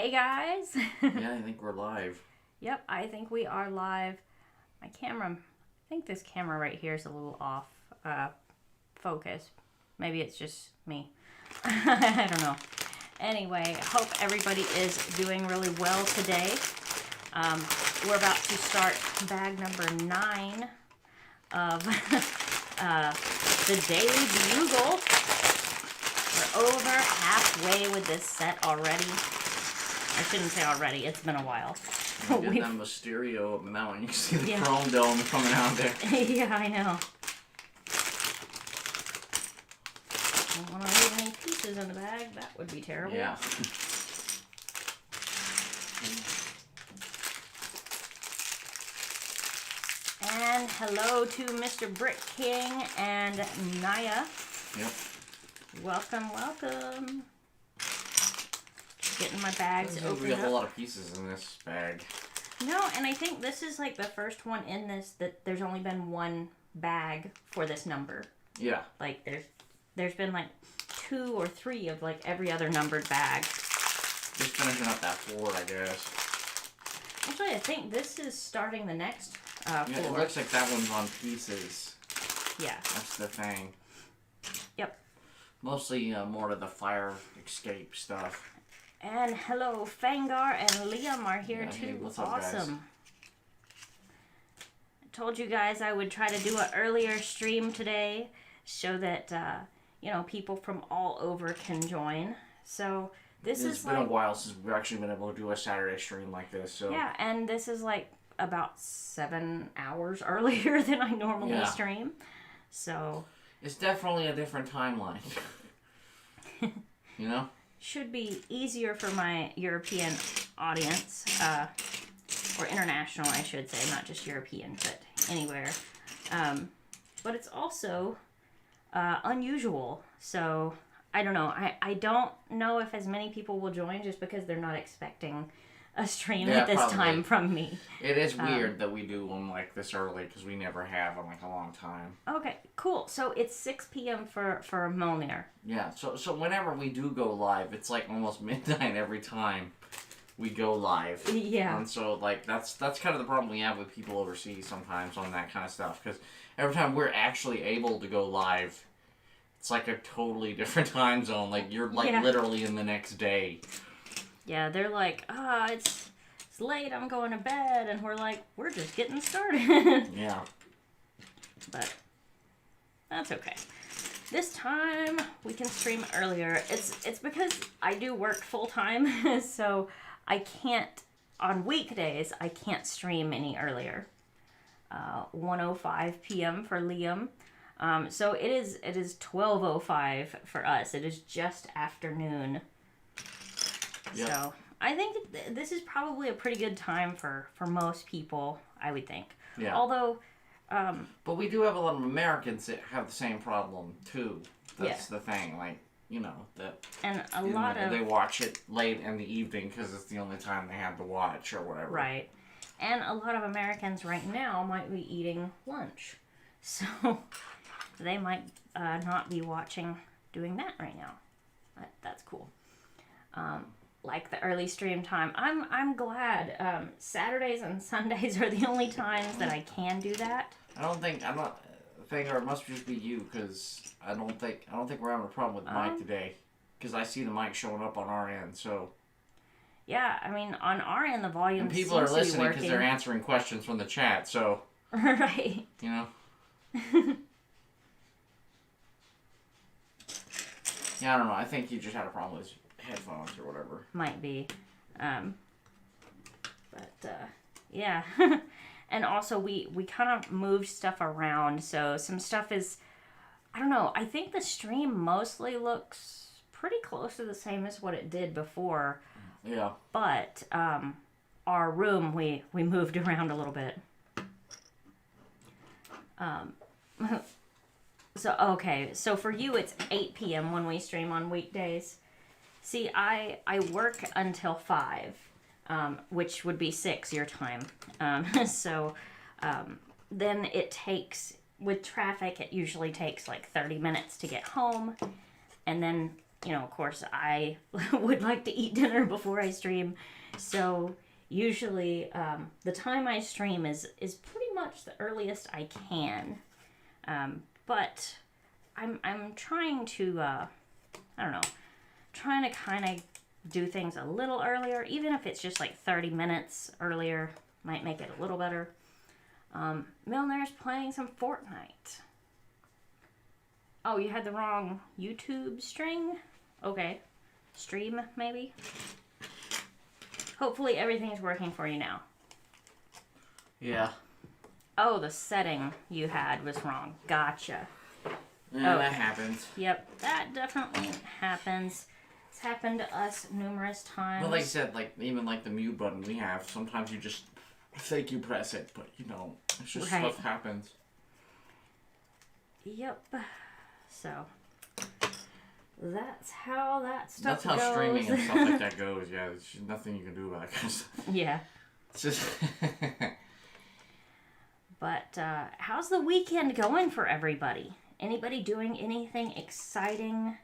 Hey guys. Yeah, I think we're live. Yep, I think we are live. My camera, I think this camera right here is a little off focus. Maybe it's just me. I don't know. Anyway, hope everybody is doing really well today. We're about to start bag number 9 of the Daily Bugle. We're over halfway with this set already. I shouldn't say already, it's been a while. We did that Mysterio mountain. You can see the chrome dome coming out there. Yeah, I know. Don't want to leave any pieces in the bag. That would be terrible. Yeah. And hello to Mr. Brick King and Naya. Yep. Welcome, welcome. Getting my bags open up. We have a lot of pieces in this bag. No, and I think this is like the first one in this that there's only been one bag for this number. Yeah. Like there's been like 2 or 3 of like every other numbered bag. Just finishing up that floor, I guess. Actually, I think this is starting the next floor. Yeah, it looks like that one's on pieces. Yeah. That's the thing. Yep. Mostly more of the fire escape stuff. And hello, Fangar and Liam are here too. Hey, what's up, guys? Awesome. I told you guys I would try to do an earlier stream today, so that people from all over can join. So It's been a while since we've actually been able to do a Saturday stream like this. So yeah, and this is like about 7 hours earlier than I normally stream. So it's definitely a different timeline. You know? Should be easier for my European audience, or international, I should say, not just European, but anywhere. But it's also unusual, so I don't know. I don't know if as many people will join just because they're not expecting a stream at this time from me. It is weird that we do one like this early because we never have in like a long time. Okay, cool. So it's 6 p.m. for Mjolnir. Yeah, so whenever we do go live, it's like almost midnight every time we go live. Yeah. And so like that's kind of the problem we have with people overseas sometimes on that kind of stuff, because every time we're actually able to go live, it's like a totally different time zone. Like you're like literally in the next day. Yeah, they're like, it's late, I'm going to bed, and we're like, we're just getting started. Yeah. But that's okay. This time we can stream earlier. It's because I do work full time, so I can't, on weekdays, I can't stream any earlier. 1:05 p.m. for Liam. So it is 12:05 for us. It is just afternoon. Yep. So I think this is probably a pretty good time for most people, I would think. Yeah. Although... but we do have a lot of Americans that have the same problem, too. That's the thing. Like, and a lot of... They watch it late in the evening because it's the only time they have to watch or whatever. Right. And a lot of Americans right now might be eating lunch. So they might not be doing that right now. But that's cool. Like the early stream time. I'm glad. Saturdays and Sundays are the only times that I can do that. I'm not thinking, or it must just be you, because I don't think we're having a problem with the mic today, because I see the mic showing up on our end. So yeah, I mean on our end the volume. And people are listening because they're answering questions from the chat. So right. Yeah, I don't know. I think you just had a problem with headphones or whatever. Might be. Yeah. And also we kind of moved stuff around, so some stuff is, I don't know, I think the stream mostly looks pretty close to the same as what it did before. Yeah. But our room we moved around a little bit. So for you it's 8 p.m. when we stream on weekdays. See, I work until 5, which would be 6 your time. Then it takes, with traffic, it usually takes like 30 minutes to get home. And then you know, of course, I would like to eat dinner before I stream. So usually the time I stream is pretty much the earliest I can. But I'm trying to, I don't know, trying to kind of do things a little earlier, even if it's just like 30 minutes earlier, might make it a little better. Milner's playing some Fortnite. Oh, you had the wrong YouTube string? Okay. Stream, maybe? Hopefully everything's working for you now. Yeah. Oh, the setting you had was wrong. Gotcha. Yeah, that happens. Yep, that definitely happens. It's happened to us numerous times. But like I said, like even like the mute button we have, sometimes you just think you press it, but you know, it's just Right. stuff happens. Yep. So that's how that stuff That's how goes. streaming and stuff like that goes. Yeah, there's just nothing you can do about that kind of stuff. Yeah. It's just. But how's the weekend going for everybody? Anybody doing anything exciting?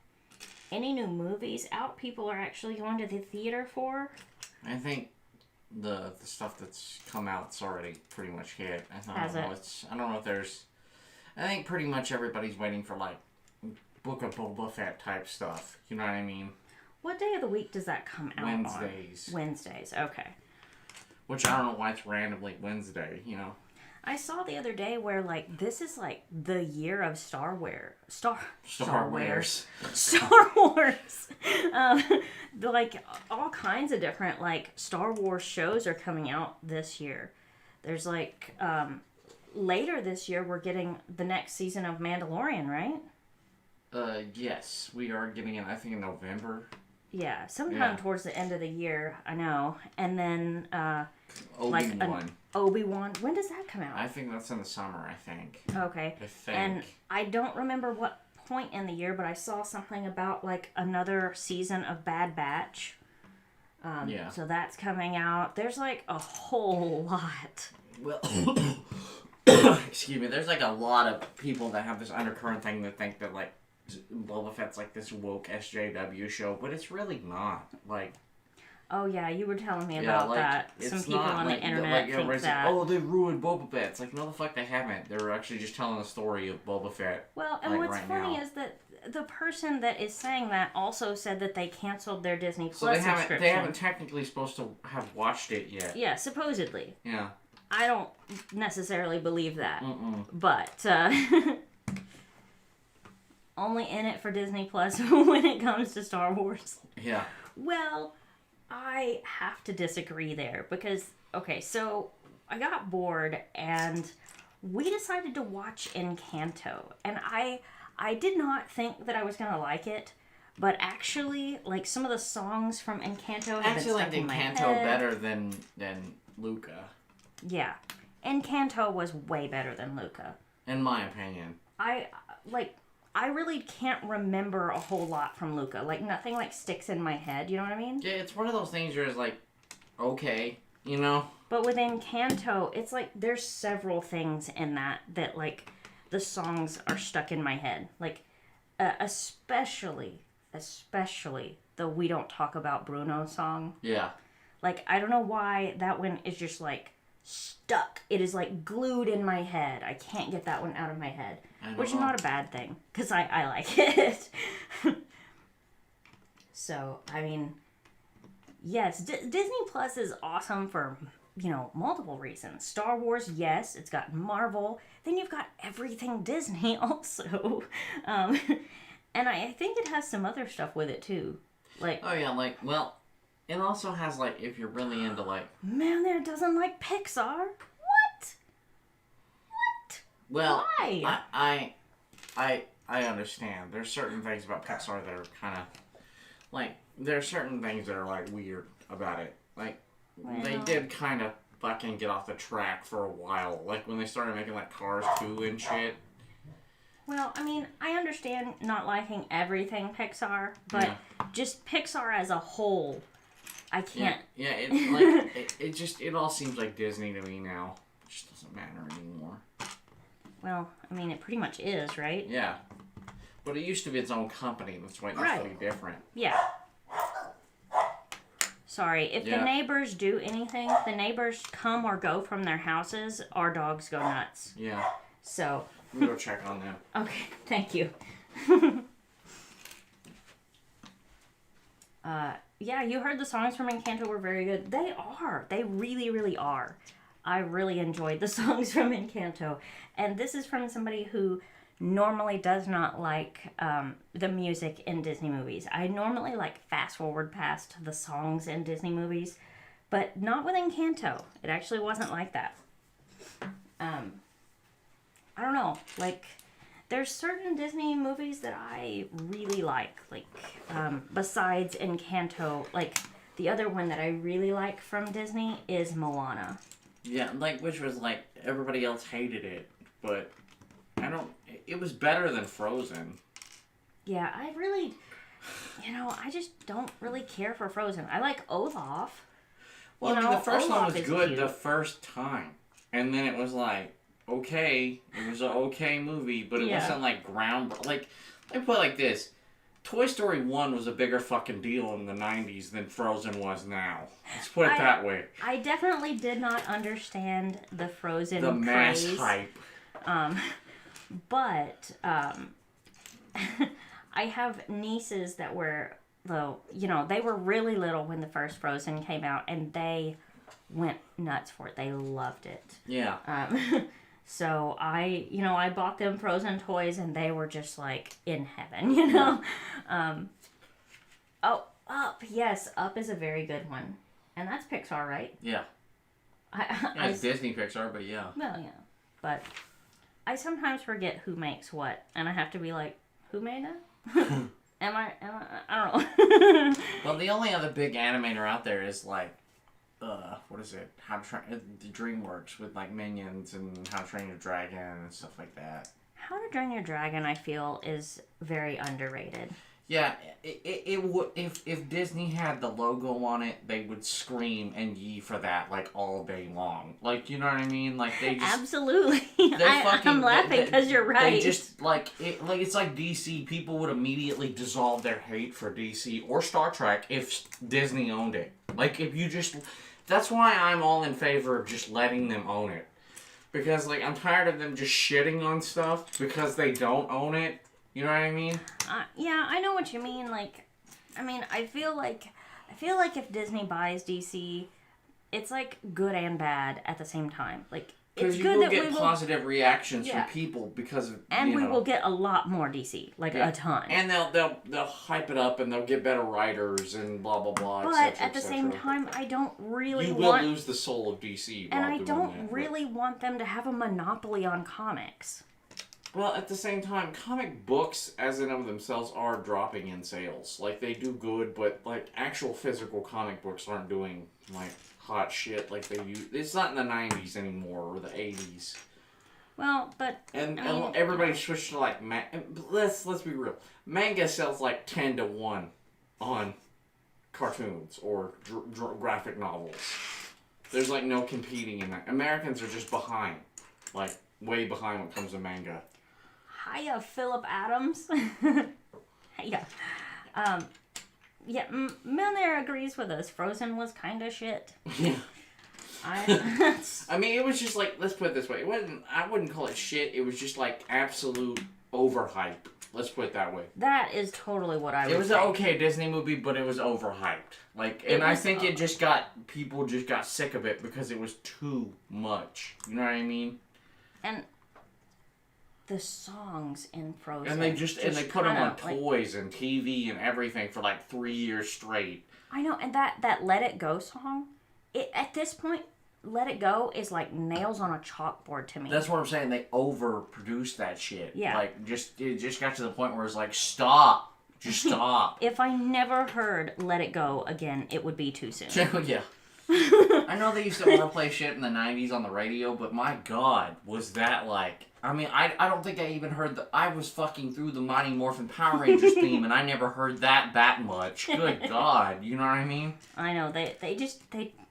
Any new movies out people are actually going to the theater for? I think the stuff that's come out's already pretty much hit. I don't know if there's. I think pretty much everybody's waiting for like Book of Boba Fett type stuff. You know what I mean? What day of the week does that come out Wednesdays. on? Wednesdays, okay. Which I don't know why it's randomly Wednesday, you know? I saw the other day where, like, this is, like, the year of Star Wars. Star Wars. Like, all kinds of different, like, Star Wars shows are coming out this year. There's, like, later this year, we're getting the next season of Mandalorian, right? Yes. We are getting it, I think, in November. Yeah, sometime towards the end of the year, I know. And then, Obi-Wan. Obi-Wan. When does that come out? I think that's in the summer, I think. Okay. I think. And I don't remember what point in the year, but I saw something about, like, another season of Bad Batch. Yeah. So that's coming out. There's, like, a whole lot. Well, excuse me, there's, like, a lot of people that have this undercurrent thing that think that, like, Boba Fett's, like, this woke SJW show, but it's really not. Like... Oh, yeah, you were telling me about that. Some people on the internet think that. Oh, they ruined Boba Fett. It's like, no, the fuck they haven't. They were actually just telling the story of Boba Fett. Well, and what's funny is that the person that is saying that also said that they canceled their Disney Plus subscription. They haven't technically supposed to have watched it yet. Yeah, supposedly. Yeah. I don't necessarily believe that. But, only in it for Disney Plus when it comes to Star Wars. Yeah. Well... I have to disagree there because, okay, so I got bored and we decided to watch Encanto. And I did not think that I was going to like it, but actually, like, some of the songs from Encanto have been stuck in my head. I actually like Encanto better than Luca. Yeah. Encanto was way better than Luca. In my opinion. I really can't remember a whole lot from Luca. Like, nothing, like, sticks in my head. You know what I mean? Yeah, it's one of those things where it's like, okay, you know? But with Encanto, it's like there's several things in that, like, the songs are stuck in my head. Like, especially the We Don't Talk About Bruno song. Yeah. Like, I don't know why that one is just, like, stuck. It is, like, glued in my head. I can't get that one out of my head. Which is not a bad thing, because I like it. So, I mean, yes, Disney Plus is awesome for, you know, multiple reasons. Star Wars, yes, it's got Marvel. Then you've got everything Disney also. And I think it has some other stuff with it, too. Like, oh, yeah, like, well, it also has, like, if you're really into, like... Man, there doesn't like Pixar? Well, why? I understand. There's certain things about Pixar that are kind of... Like, there are certain things that are, like, weird about it. Like, they did kind of fucking get off the track for a while. Like, when they started making, like, Cars 2 and shit. Well, I mean, I understand not liking everything Pixar, but just Pixar as a whole, I can't... Yeah, it all seems like Disney to me now. It just doesn't matter anymore. Well, I mean, it pretty much is, right? Yeah. But it used to be its own company. That's why it used to be different. Yeah. Sorry, if the neighbors do anything, the neighbors come or go from their houses, our dogs go nuts. Yeah. So. I'm going to go check on them. Okay, thank you. Yeah, you heard the songs from Encanto were very good. They are. They really, really are. I really enjoyed the songs from Encanto. And this is from somebody who normally does not like the music in Disney movies. I normally fast forward past the songs in Disney movies, but not with Encanto. It actually wasn't like that. I don't know. There's certain Disney movies that I really like. Besides Encanto, the other one that I really like from Disney is Moana. Yeah, which was everybody else hated it, but it was better than Frozen. Yeah, I just don't really care for Frozen. I like Olaf. Well, the first one was good the first time. And then it was okay, it was an okay movie, but it wasn't ground. Let me put it like this. Toy Story 1 was a bigger fucking deal in the 90s than Frozen was now. Let's put it that way. I definitely did not understand the Frozen The mass craze. hype. But I have nieces that were, they were really little when the first Frozen came out, and they went nuts for it. They loved it. Yeah. So I bought them Frozen toys, and they were just in heaven, Up. Yes, Up is a very good one. And that's Pixar, right? Yeah. It's Disney Pixar, but yeah. Well, yeah. But I sometimes forget who makes what, and I have to be who made it? I don't know. Well, the only other big animator out there is what is it? The DreamWorks with Minions and How to Train Your Dragon and stuff like that. How to Train Your Dragon, I feel, is very underrated. Yeah, it would if Disney had the logo on it, they would scream and yee for that all day long. You know what I mean? They just absolutely. I'm laughing because you're right. They just it's like DC. People would immediately dissolve their hate for DC or Star Trek if Disney owned it. If you just, that's why I'm all in favor of just letting them own it, because I'm tired of them just shitting on stuff because they don't own it. You know what I mean? Yeah, I know what you mean. I feel like if Disney buys DC, it's good and bad at the same time. It's good that we will get positive reactions from people because of, and we will get a lot more DC, a ton. And they'll hype it up and they'll get better writers and blah blah blah. But at the same time, I don't really want. You will lose the soul of DC. And I don't really want them to have a monopoly on comics. Well, at the same time, comic books, as in of themselves, are dropping in sales. They do good, but, actual physical comic books aren't doing, hot shit like they used. It's not in the 90s anymore, or the 80s. Well, but... And everybody switched to, let's be real. Manga sells, 10 to 1 on cartoons or graphic novels. There's, no competing in that. Americans are just behind. Way behind when it comes to manga. Hiya, Philip Adams. Hiya. Milner agrees with us. Frozen was kind of shit. Yeah. I mean, it was just let's put it this way. I wouldn't call it shit. It was just absolute overhype. Let's put it that way. That is totally what I would say. It was an okay Disney movie, but it was overhyped. I think people just got sick of it because it was too much. You know what I mean? And the songs in Frozen. And they put them on toys and TV and everything for 3 years straight. I know, and that Let It Go song, at this point, Let It Go is nails on a chalkboard to me. That's what I'm saying. They overproduced that shit. Yeah. It just got to the point where it's stop. Just stop. If I never heard Let It Go again, it would be too soon. Yeah. I know they used to overplay shit in the 90s on the radio, but my God, was that I mean, I don't think I even heard I was fucking through the Mighty Morphin Power Rangers theme, and I never heard that much. Good God, you know what I mean? I know, they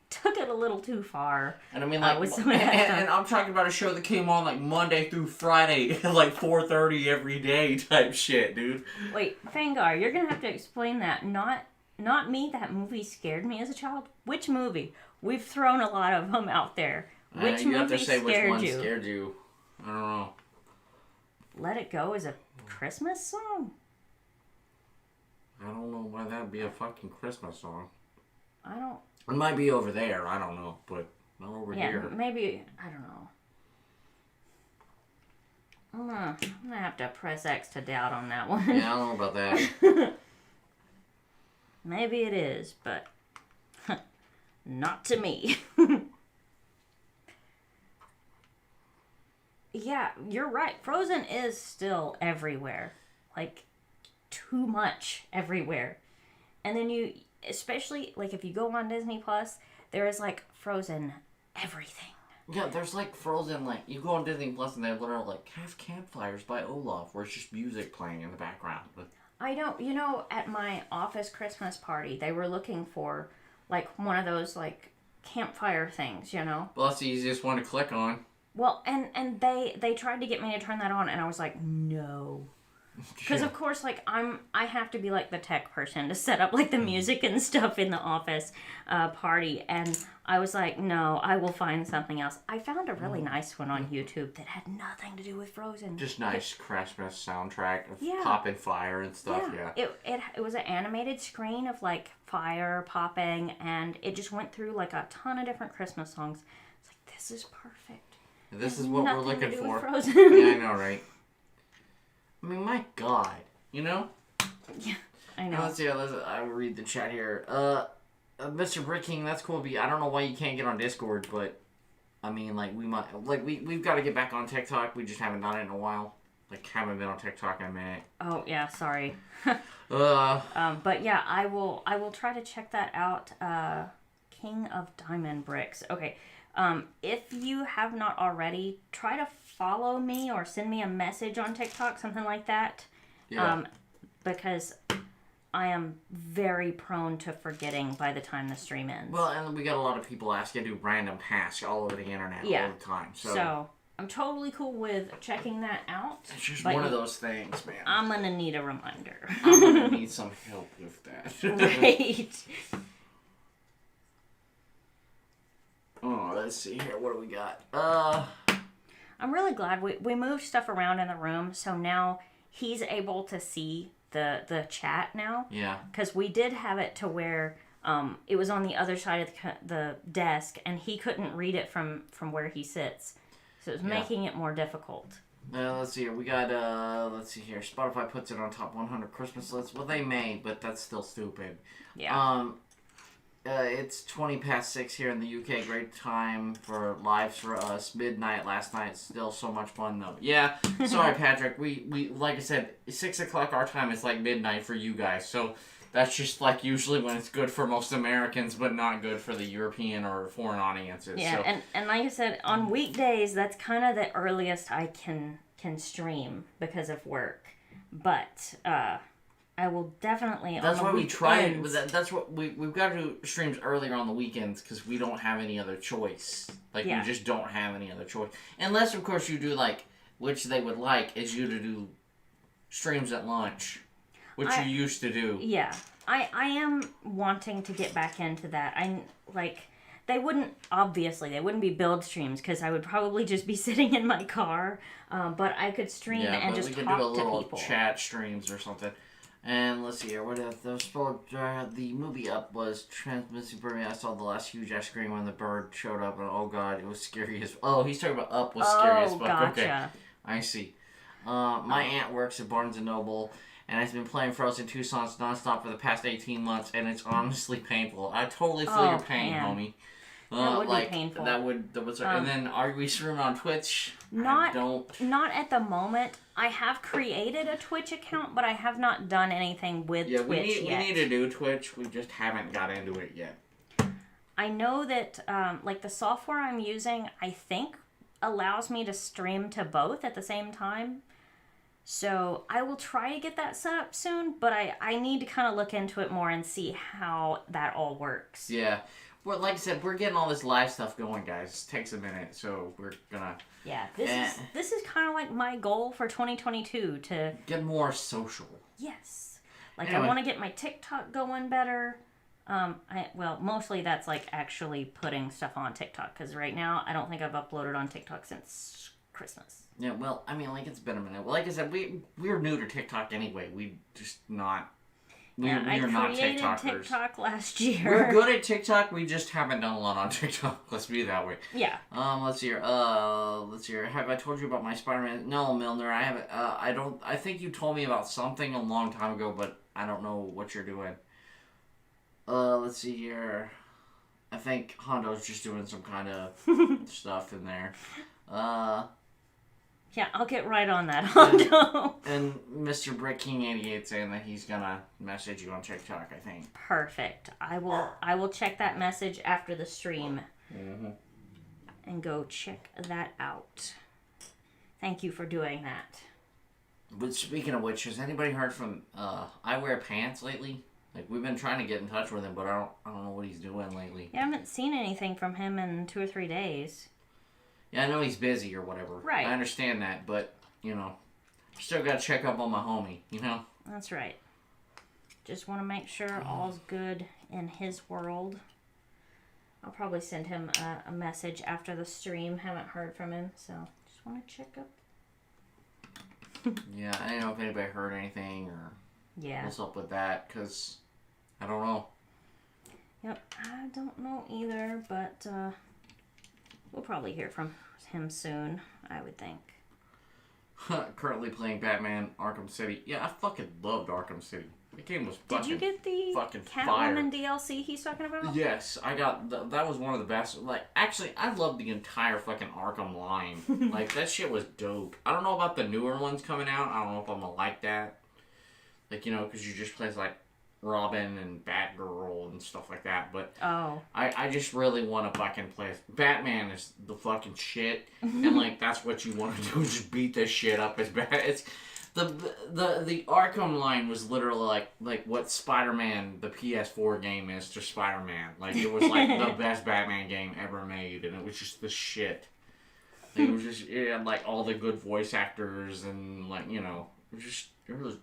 took it a little too far. And I mean, like, with some of that and I'm talking about a show that came on like Monday through Friday, like 4:30 every day type shit, dude. Wait, Fangar, you're gonna have to explain that. Not me. That movie scared me as a child. Which movie? We've thrown a lot of them out there. Which you movie have to say scared which one you? scared you. I don't know. Let It Go is a Christmas song? I don't know why that'd be a fucking Christmas song. I don't... It might be over there, I don't know, but not over here. Yeah, maybe... I don't know. I'm gonna have to press X to doubt on that one. Yeah, I don't know about that. Maybe it is, but... not to me. Yeah, you're right. Frozen is still everywhere. Like, too much everywhere. And then you, especially, like, if you go on Disney Plus, there is, like, Frozen everything. Yeah, there's, like, Frozen, like, you go on Disney Plus and they literally, like, have Campfires by Olaf, where it's just music playing in the background. I don't, you know, at my office Christmas party, they were looking for, like, one of those, like, campfire things, you know? Well, that's the easiest one to click on. Well, and they tried to get me to turn that on, and I was like, no. Because, of course, like, I have to be, like, the tech person to set up, like, the music and stuff in the office party. And I was like, no, I will find something else. I found a really nice one on YouTube that had nothing to do with Frozen. Just nice Christmas soundtrack of Yeah. popping fire and stuff, yeah. It was an animated screen of, like, fire popping, and it just went through, like, a ton of different Christmas songs. It's like, this is perfect. This is what we're Nothing to looking do for. with Frozen. Yeah, I know, right? I mean, my God, you know? Yeah, I know. I will read the chat here. Mr. BrickQueen, that's cool. I don't know why you can't get on Discord, but I mean, like, we've got to get back on TikTok. We just haven't done it in a while. Like, haven't been on TikTok in a minute. Oh yeah, sorry. But yeah, I will try to check that out. King of Diamond Bricks. Okay. If you have not already, try to follow me or send me a message on TikTok, something like that. Yeah. Because I am very prone to forgetting by the time the stream ends. Well, and we got a lot of people asking to do random tasks all over the internet all the time. So I'm totally cool with checking that out. It's just one of those things, man. I'm going to need a reminder. I'm going to need some help with that. Right. Oh, let's see here. What do we got? I'm really glad we moved stuff around in the room, so now he's able to see the chat now. Yeah. Because we did have it to where it was on the other side of the desk, and he couldn't read it from where he sits. So it was making it more difficult. Let's see here. We got, let's see here. Spotify puts it on top 100 Christmas lists. Well, they may, but that's still stupid. Yeah. It's 20 past 6 here in the UK. Great time for lives for us. Midnight last night. Still so much fun, though. Yeah. Sorry, Patrick. We like I said, 6 o'clock our time is like midnight for you guys. So that's just like usually when it's good for most Americans, but not good for the European or foreign audiences. Yeah, so. and like I said, on weekdays, that's kind of the earliest I can stream because of work. But, I will definitely. That's why we try. That's what we've got to do streams earlier on the weekends because we don't have any other choice. Like we just don't have any other choice, unless of course you do like which they would like is you to do streams at lunch, which you used to do. Yeah, I am wanting to get back into that. I like. They wouldn't be build streams because I would probably just be sitting in my car. But I could stream and just talk to people. Yeah, but we could do a little chat streams or something. And let's see here. What the movie Up was transmitted for me. I saw the last huge ass screen when the bird showed up, and oh god, it was scary as. Oh, he's talking about Up was scary as fuck. Gotcha. Okay, I see. My aunt works at Barnes and Noble, and has been playing Frozen 2 songs nonstop for the past 18 months, and it's honestly painful. I totally feel your pain, homie. That would be painful. And then are we streaming on Twitch? Not at the moment. I have created a Twitch account, but I have not done anything with Twitch yet. We need to do Twitch. We just haven't got into it yet. I know that like the software I'm using, I think allows me to stream to both at the same time. So I will try to get that set up soon, but I need to kind of look into it more and see how that all works. Yeah. well, like I said, we're getting all this live stuff going, guys. It takes a minute, so we're gonna... Yeah, this is kind of like my goal for 2022 to... Get more social. Yes. Like, Anyway. I want to get my TikTok going better. Well, mostly that's like actually putting stuff on TikTok, because right now I don't think I've uploaded on TikTok since Christmas. Yeah, well, I mean, like, it's been a minute. Well, like I said, we're new to TikTok anyway. We just not... We're not I created TikTokers. TikTok last year. We're good at TikTok. We just haven't done a lot on TikTok. Let's be that way. Yeah. Let's see here. Have I told you about my Spider-Man? No, Milner, I haven't. I think you told me about something a long time ago, but I don't know what you're doing. Let's see here. I think Hondo's just doing some kind of stuff in there. Yeah, I'll get right on that, Hondo. And Mr. BrickQueen88 saying that he's gonna message you on TikTok, I think. Perfect. I will check that message after the stream. Mm-hmm. And go check that out. Thank you for doing that. But speaking of which, has anybody heard from I Wear Pants lately? Like, we've been trying to get in touch with him, but I don't know what he's doing lately. Yeah, I haven't seen anything from him in 2 or 3 days. Yeah, I know he's busy or whatever. Right. I understand that, but, you know, still gotta check up on my homie, you know? That's right. Just want to make sure all's good in his world. I'll probably send him a message after the stream. Haven't heard from him, so just want to check up. Yeah, I don't know if anybody heard anything or what's up with that, because I don't know. Yep, I don't know either, but we'll probably hear from him soon, I would think. Currently playing Batman Arkham City. Yeah, I fucking loved Arkham City. The game was fucking Did you get the fire. Catwoman DLC he's talking about? Yes, I got... that was one of the best. Like, actually, I loved the entire fucking Arkham line. Like, that shit was dope. I don't know about the newer ones coming out. I don't know if I'm gonna like that. Like, you know, because you just play, like, Robin and Batgirl and stuff like that. But I just really want to fucking play... Batman is the fucking shit. And, like, that's what you want to do, is just beat this shit up as bad. It's... The Arkham line was literally like what Spider-Man, the PS4 game, is to Spider-Man. Like, it was like the best Batman game ever made, and it was just the shit. Like, it had like all the good voice actors, and like, you know, it was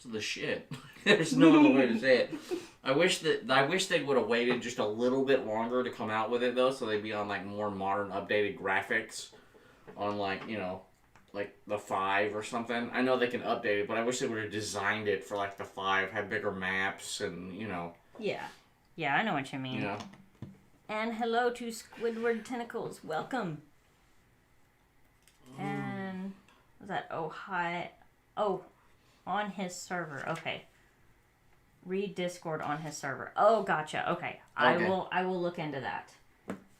the shit. There's no other way to say it. I wish they would have waited just a little bit longer to come out with it though, so they'd be on like more modern, updated graphics on, like, you know, like the 5 or something. I know they can update it, but I wish they would have designed it for like the 5, had bigger maps, and, you know. Yeah. Yeah, I know what you mean. Yeah. And hello to Squidward Tentacles. Welcome. And was that on his server. Okay. Read Discord on his server. Oh, gotcha. Okay. I will look into that.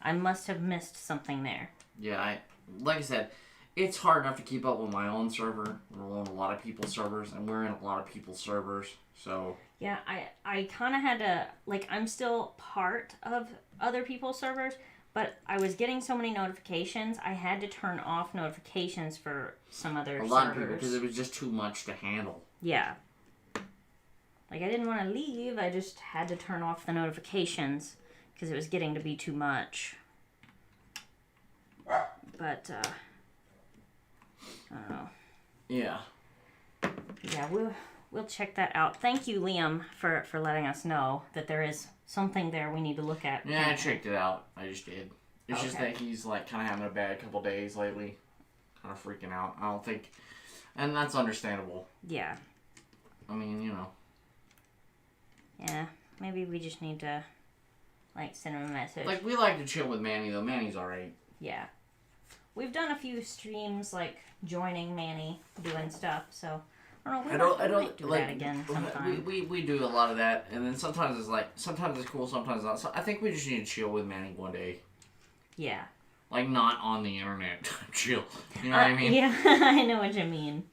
I must have missed something there. Yeah, like I said, it's hard enough to keep up with my own server. We're on a lot of people's servers, and we're in a lot of people's servers, so... Yeah, I kind of had to... Like, I'm still part of other people's servers, but I was getting so many notifications, I had to turn off notifications for some other servers. A lot of people, because it was just too much to handle. Yeah. Like, I didn't want to leave, I just had to turn off the notifications, because it was getting to be too much. But, I don't know. Yeah. Yeah, we'll check that out. Thank you, Liam, for letting us know that there is something there we need to look at. Yeah, I checked it out. I just did. It's just that he's, like, kind of having a bad couple days lately. Kind of freaking out. I don't think... And that's understandable. Yeah. I mean, you know. Yeah, maybe we just need to, like, send him a message. Like, we like to chill with Manny, though. Manny's alright. Yeah. We've done a few streams, like, joining Manny, doing stuff, so... I don't do that again sometime. We do a lot of that, and then sometimes it's like... Sometimes it's cool, sometimes not. So I think we just need to chill with Manny one day. Yeah. Like, not on the internet. Chill. You know what I mean? Yeah, I know what you mean.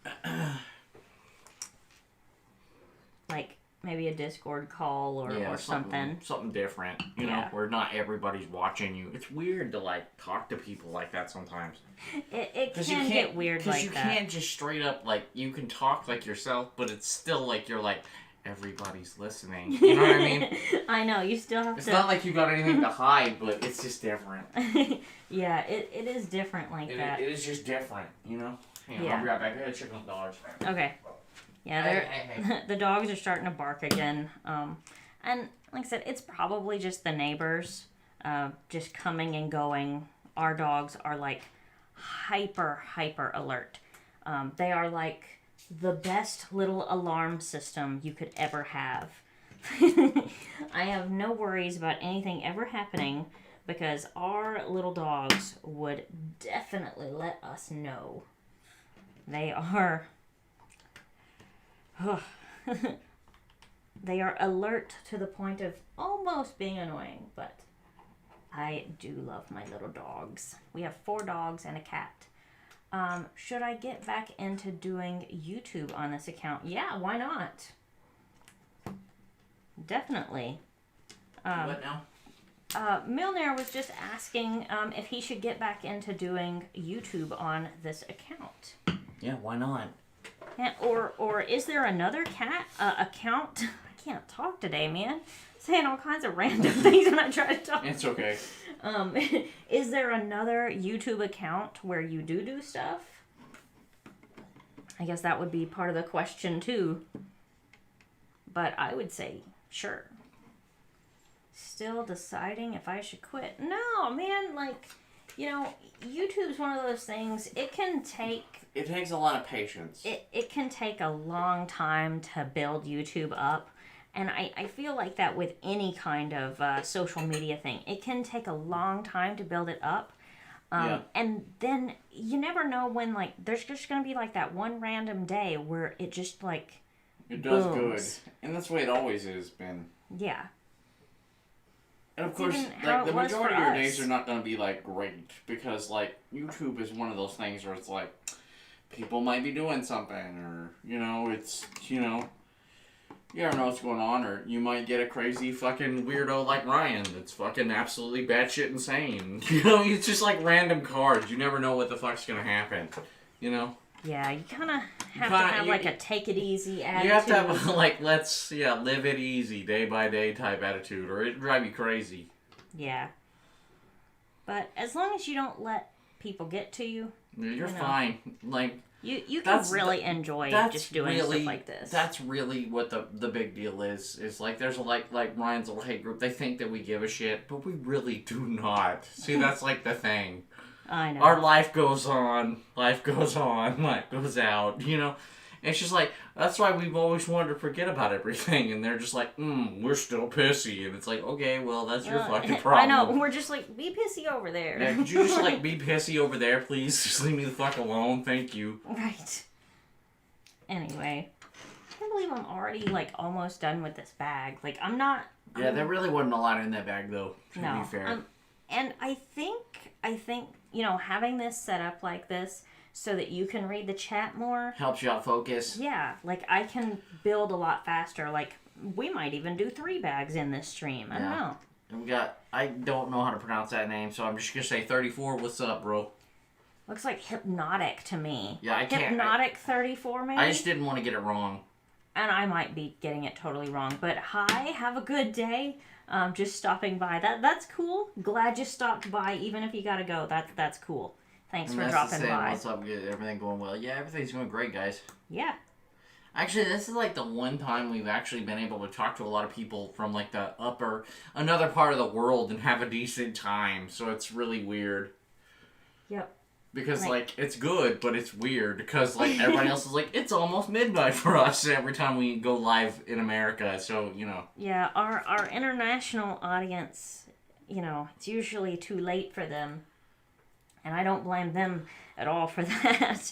Like... Maybe a Discord call or something. Something different. You know, where not everybody's watching you. It's weird to, like, talk to people like that sometimes. It can get weird like that. Because you can't just straight up, like, you can talk like yourself, but it's still like you're like, everybody's listening. You know what I mean? I know, you still have It's to... not like you got anything to hide, but it's just different. Yeah, it is different like that. It is just different, you know? Hang on, Yeah. I'll be right back. I gotta check on the dogs. Okay. Yeah, Hey. the dogs are starting to bark again. And like I said, it's probably just the neighbors just coming and going. Our dogs are like hyper alert. They are like the best little alarm system you could ever have. I have no worries about anything ever happening because our little dogs would definitely let us know. They are... They are alert to the point of almost being annoying, but I do love my little dogs. We have 4 dogs and a cat. Should I get back into doing YouTube on this account? Yeah, why not? Definitely. What now? Milner was just asking if he should get back into doing YouTube on this account. Yeah, why not? Yeah, or is there another account? I can't talk today, man. Saying all kinds of random things when I try to talk. It's okay. Is there another YouTube account where you do stuff? I guess that would be part of the question too. But I would say sure. Still deciding if I should quit. No, man, like, you know, YouTube's one of those things, it takes a lot of patience. It can take a long time to build YouTube up. And I feel like that with any kind of social media thing. It can take a long time to build it up. Yeah. And then you never know when, like, there's just going to be, like, that one random day where it just, like, it does booms. good. And that's the way it always has been. Yeah. And of It's course, even how like, the it was majority for of your us. days are not going to be, like, great. Because, like, YouTube is one of those things where it's like, people might be doing something. Or, you know, it's, you know, you never know what's going on. Or you might get a crazy fucking weirdo like Ryan that's fucking absolutely batshit insane. You know, it's just like random cards. You never know what the fuck's going to happen. You know? Yeah, you kind of have to have, like, a take it easy attitude. You have to have, like, live it easy, day by day type attitude, or it'd drive you crazy. Yeah. But as long as you don't let people get to you, You're fine. Like, you can really enjoy just doing really, stuff like this. That's really what the big deal is. Is like, there's like Ryan's little hate group. They think that we give a shit, but we really do not. See, that's like the thing. I know. Our life goes on, life goes out, you know? It's just like, that's why we've always wanted to forget about everything, and they're just like, we're still pissy, and it's like, okay, well, that's your fucking problem. I know, we're just like, be pissy over there. Yeah, could you just, like, be pissy over there, please? Just leave me the fuck alone, thank you. Right. Anyway, I can't believe I'm already, like, almost done with this bag. Like, I'm not... Yeah, there really wasn't a lot in that bag, though, to be fair. And I think, you know, having this set up like this so that you can read the chat more... Helps you out focus. Yeah, like, I can build a lot faster. Like, we might even do 3 bags in this stream. I don't know. And we got... I don't know how to pronounce that name, so I'm just going to say 34. What's up, bro? Looks like Hypnotic to me. Yeah, I can't... Hypnotic 34, maybe? I just didn't want to get it wrong. And I might be getting it totally wrong. But hi, have a good day. Just stopping by. That's cool. Glad you stopped by, even if you gotta go. That's cool. Thanks for dropping by. What's up? Everything going well? Yeah, everything's going great, guys. Yeah. Actually, this is like the one time we've actually been able to talk to a lot of people from like the another part of the world and have a decent time. So it's really weird. Yep. Because, like, it's good, but it's weird. Because, like, everybody else is like, it's almost midnight for us every time we go live in America. So, you know. Yeah, our international audience, you know, it's usually too late for them. And I don't blame them at all for that.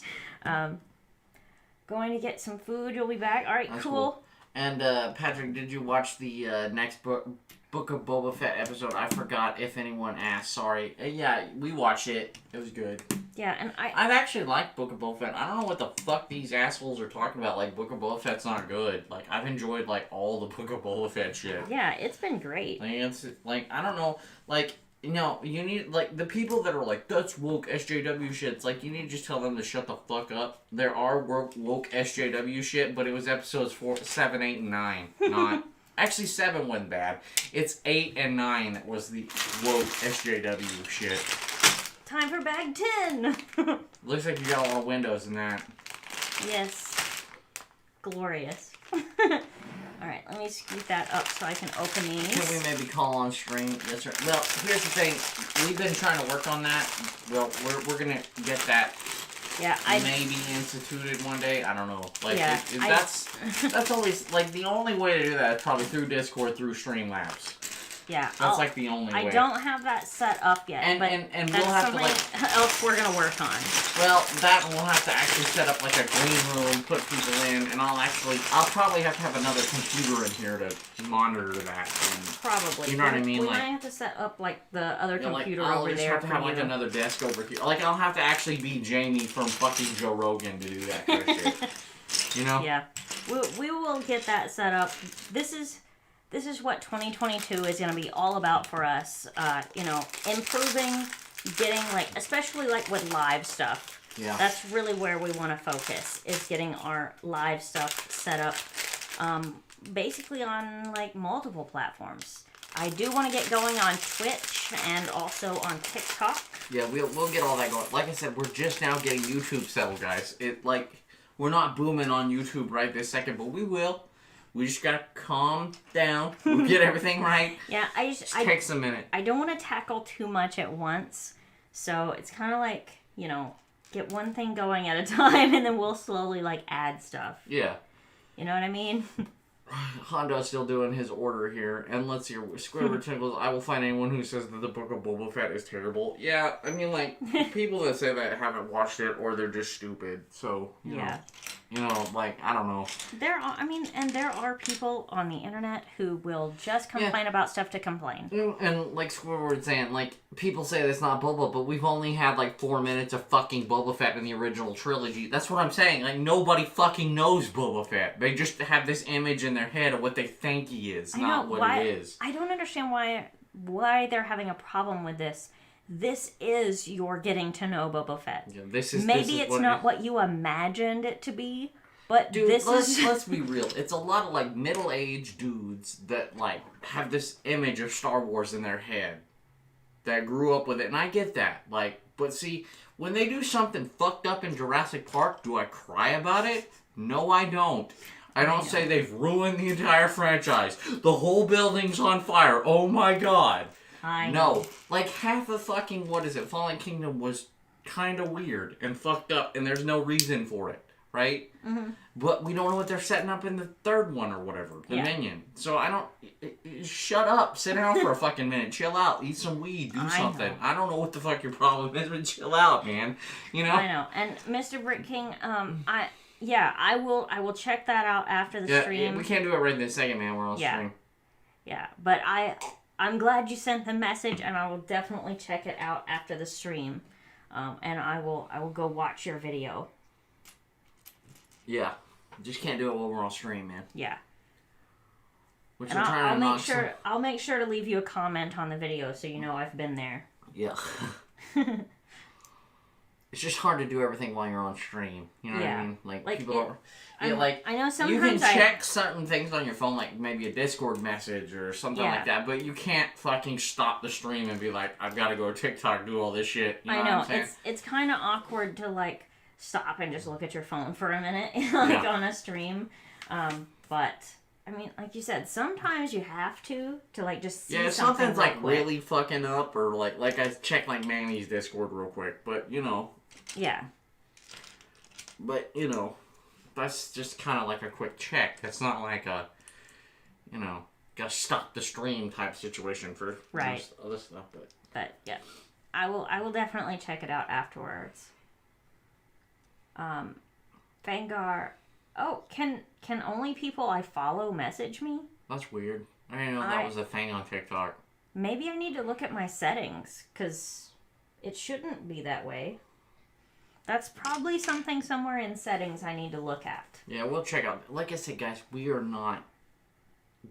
Going to get some food. You'll be back. All right, cool. And, Patrick, did you watch the next Book of Boba Fett episode? I forgot if anyone asked. Sorry. Yeah, we watched it. It was good. Yeah, and I've actually liked Book of Boba Fett. I don't know what the fuck these assholes are talking about. Like, Book of Boba Fett's not good. Like, I've enjoyed, like, all the Book of Boba Fett shit. Yeah, it's been great. Like, it's, like, I don't know. Like, you know, you need, like, the people that are like, that's woke SJW shit, it's like, you need to just tell them to shut the fuck up. There are woke SJW shit, but it was episodes 4, 7, 8, and 9. Not... Actually, 7 wasn't bad. It's 8 and 9 that was the woke SJW shit. Time for bag 10! Looks like you got a lot of windows in that. Yes. Glorious. Alright, let me scoot that up so I can open these. Can we maybe call on stream? Yes, sir. Well, here's the thing. We've been trying to work on that. Well, we're gonna get that maybe instituted one day. I don't know. Like, yeah, that's always, like, the only way to do that is probably through Discord, through Streamlabs. Yeah. That's like the only way. I don't have that set up yet, and but and that's we'll have something to, like, else we're gonna work on. Well, that we'll have to actually set up like a green room, put people in, and I'll probably have to have another computer in here to monitor that. Probably. You know what I mean? We like, might have to set up like the other computer I'll over just there. have to have like another desk over here. Like I'll have to actually be Jamie from fucking Joe Rogan to do that kind of shit. You know? Yeah. We will get that set up. This is what 2022 is going to be all about for us. You know, improving, getting like, especially like with live stuff. Yeah. That's really where we want to focus, is getting our live stuff set up, basically on like multiple platforms. I do want to get going on Twitch and also on TikTok. Yeah, we'll get all that going. Like I said, we're just now getting YouTube settled, guys. We're not booming on YouTube right this second, but we will. We just gotta calm down. We'll get everything right. Yeah, it takes a minute. I don't want to tackle too much at once, so it's kind of like, you know, get one thing going at a time, and then we'll slowly like add stuff. Yeah. You know what I mean? Hondo's still doing his order here, and let's see, Squidward Tinkles, I will find anyone who says that the Book of Boba Fett is terrible. Yeah, I mean, like, people that say that haven't watched it, or they're just stupid, so, you know, like, I don't know. There are people on the internet who will just complain about stuff to complain. And like Squidward saying, like, people say that's not Boba, but we've only had, like, 4 minutes of fucking Boba Fett in the original trilogy. That's what I'm saying, like, nobody fucking knows Boba Fett. They just have this image in their head of what they think he is, not what it is. I don't understand why they're having a problem with this. This is your getting to know Boba Fett. Yeah, maybe it's not what you imagined it to be, but dude, is... let's be real. It's a lot of, like, middle-aged dudes that, like, have this image of Star Wars in their head that grew up with it, and I get that. Like, but see, when they do something fucked up in Jurassic Park, do I cry about it? No, I don't. I don't say they've ruined the entire franchise. The whole building's on fire. Oh my god. I know. No. Like, half of fucking, Fallen Kingdom was kind of weird and fucked up, and there's no reason for it, right? Mm-hmm. But we don't know what they're setting up in the third one or whatever, Dominion. So I don't... Shut up. Sit down for a fucking minute. Chill out. Eat some weed. Do something. I don't know what the fuck your problem is, but chill out, man. You know? I know. And Mr. Brick King, I will check that out after the stream. Yeah, we can't do it right this second, man. We're on stream. Yeah, but I'm glad you sent the message, and I will definitely check it out after the stream. And I will go watch your video. Yeah. Just can't do it while we're on stream, man. Yeah. Which and I'll make sure to leave you a comment on the video so you know I've been there. Yeah. It's just hard to do everything while you're on stream. You know what I mean? Like people are... Yeah, like, I know sometimes you can check certain things on your phone, like maybe a Discord message or something like that, but you can't fucking stop the stream and be like, I've got to go to TikTok, do all this shit. You know what I'm saying? It's kind of awkward to, like, stop and just look at your phone for a minute, like, on a stream. But, I mean, like you said, sometimes you have to like, just see if something something's, like, really fucking up, or, like I checked, like, Manny's Discord real quick, but, you know. Yeah. But, you know, that's just kind of like a quick check. That's not like a, you know, gotta stop the stream type situation for other stuff. But yeah, I will definitely check it out afterwards. Fangar, can only people I follow message me? That's weird. I didn't know that was a thing on TikTok. Maybe I need to look at my settings, because it shouldn't be that way. That's probably something somewhere in settings I need to look at. Yeah, we'll check out. Like I said, guys, we are not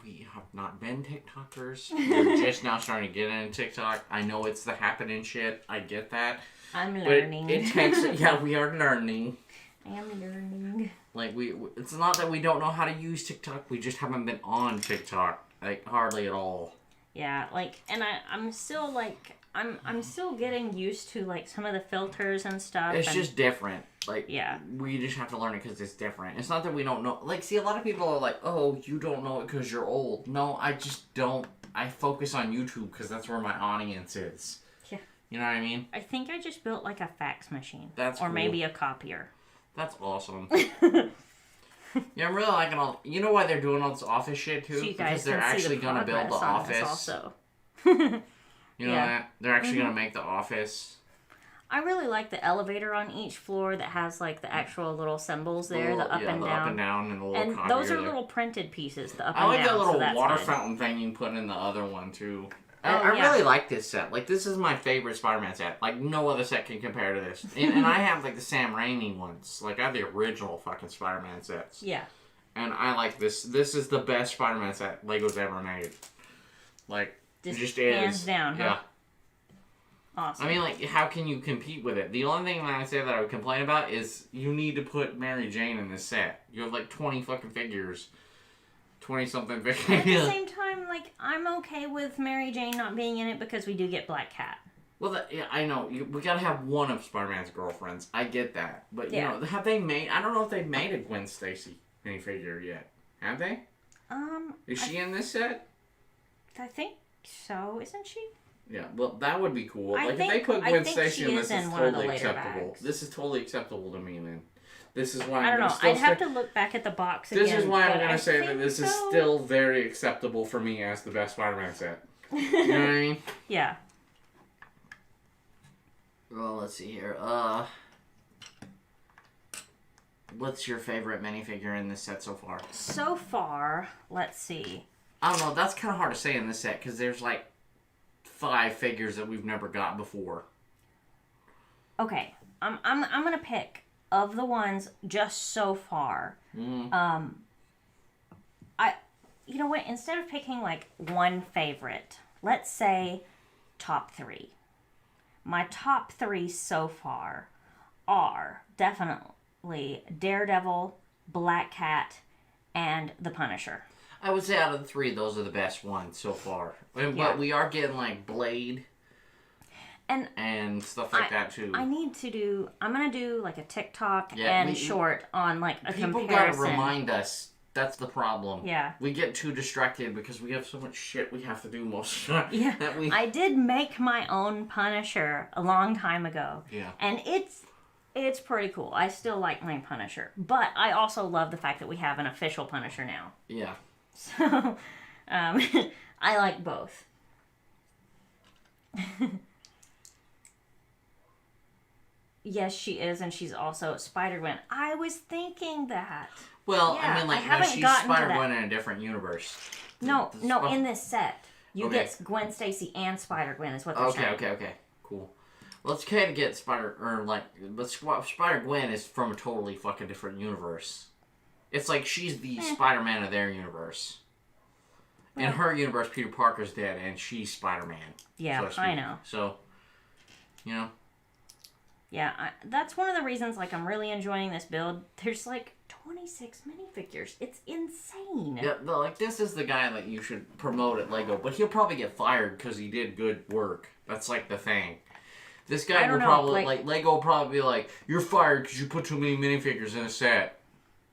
we have not been TikTokers. We're just now starting to get into TikTok. I know it's the happening shit. I get that. I'm learning. But it takes... Yeah, we are learning. I am learning. Like, it's not that we don't know how to use TikTok. We just haven't been on TikTok. Like, hardly at all. Yeah, like, and I'm still, like... I'm still getting used to, like, some of the filters and stuff. It's just different. Like, yeah. We just have to learn it because it's different. It's not that we don't know. Like, see, a lot of people are like, oh, you don't know it because you're old. No, I just don't. I focus on YouTube because that's where my audience is. Yeah. You know what I mean? I think I just built, like, a fax machine. That's Or cool. maybe a copier. That's awesome. Yeah, I'm really liking all... You know why they're doing all this office shit, too? So you guys because they're actually going to build the office. Also. You know that? They're actually going to make the office. I really like the elevator on each floor that has, like, the actual little symbols there, the up and down. Up and down and the little and those are little printed pieces, the up and down. I like that little water good. fountain thing you put in the other one, too. Oh, I really like this set. Like, this is my favorite Spider-Man set. Like, no other set can compare to this. And I have, like, the Sam Raimi ones. Like, I have the original fucking Spider-Man sets. Yeah. And I like this. This is the best Spider-Man set Lego's ever made. Like, it just is. Hands down, huh? Yeah. Awesome. I mean, like, how can you compete with it? The only thing that I say that I would complain about is you need to put Mary Jane in this set. You have, like, 20 fucking figures. 20-something figures. At the same time, like, I'm okay with Mary Jane not being in it because we do get Black Cat. Well, yeah, I know. We gotta have one of Spider-Man's girlfriends. I get that. But, you know, have they made... I don't know if they've made a Gwen Stacy minifigure yet. Have they? Is she in this set? I think so. Isn't she? Yeah, well, that would be cool. Like, if they put Gwen Stacy in this, is totally acceptable. Bags. This is totally acceptable to me, man. This is why I don't know. I'd have to look back at the box again. This is why I'm going to say that this is still very acceptable for me as the best Spider-Man set. You know what I mean? Yeah. Well, let's see here. What's your favorite minifigure in this set so far? So far, let's see. I don't know. That's kind of hard to say in this set because there's like 5 figures that we've never got before. Okay, I'm gonna pick of the ones just so far. You know what? Instead of picking like one favorite, let's say top 3. My top 3 so far are definitely Daredevil, Black Cat, and the Punisher. I would say out of the 3, those are the best ones so far. But we are getting like Blade and stuff like that too. I'm going to do like a TikTok and short on like a comparison. People got to remind us. That's the problem. Yeah. We get too distracted because we have so much shit we have to do most of the time. Yeah. I did make my own Punisher a long time ago. Yeah. And it's pretty cool. I still like my Punisher. But I also love the fact that we have an official Punisher now. Yeah. So, I like both. Yes, she is, and she's also Spider-Gwen. I was thinking that. Well, yeah, I mean, like, no, she's Spider-Gwen in a different universe. No, in this set. You get Gwen Stacy and Spider-Gwen is what they're saying. Okay. Cool. Well, it's okay to get but Spider-Gwen is from a totally fucking different universe. It's like she's the Spider-Man of their universe. In her universe, Peter Parker's dead, and she's Spider-Man. Yeah, I know. So, you know. Yeah, that's one of the reasons, like, I'm really enjoying this build. There's, like, 26 minifigures. It's insane. Yeah, like, this is the guy that you should promote at LEGO, but he'll probably get fired because he did good work. That's, like, the thing. This guy will probably, like, LEGO will probably be like, you're fired because you put too many minifigures in a set.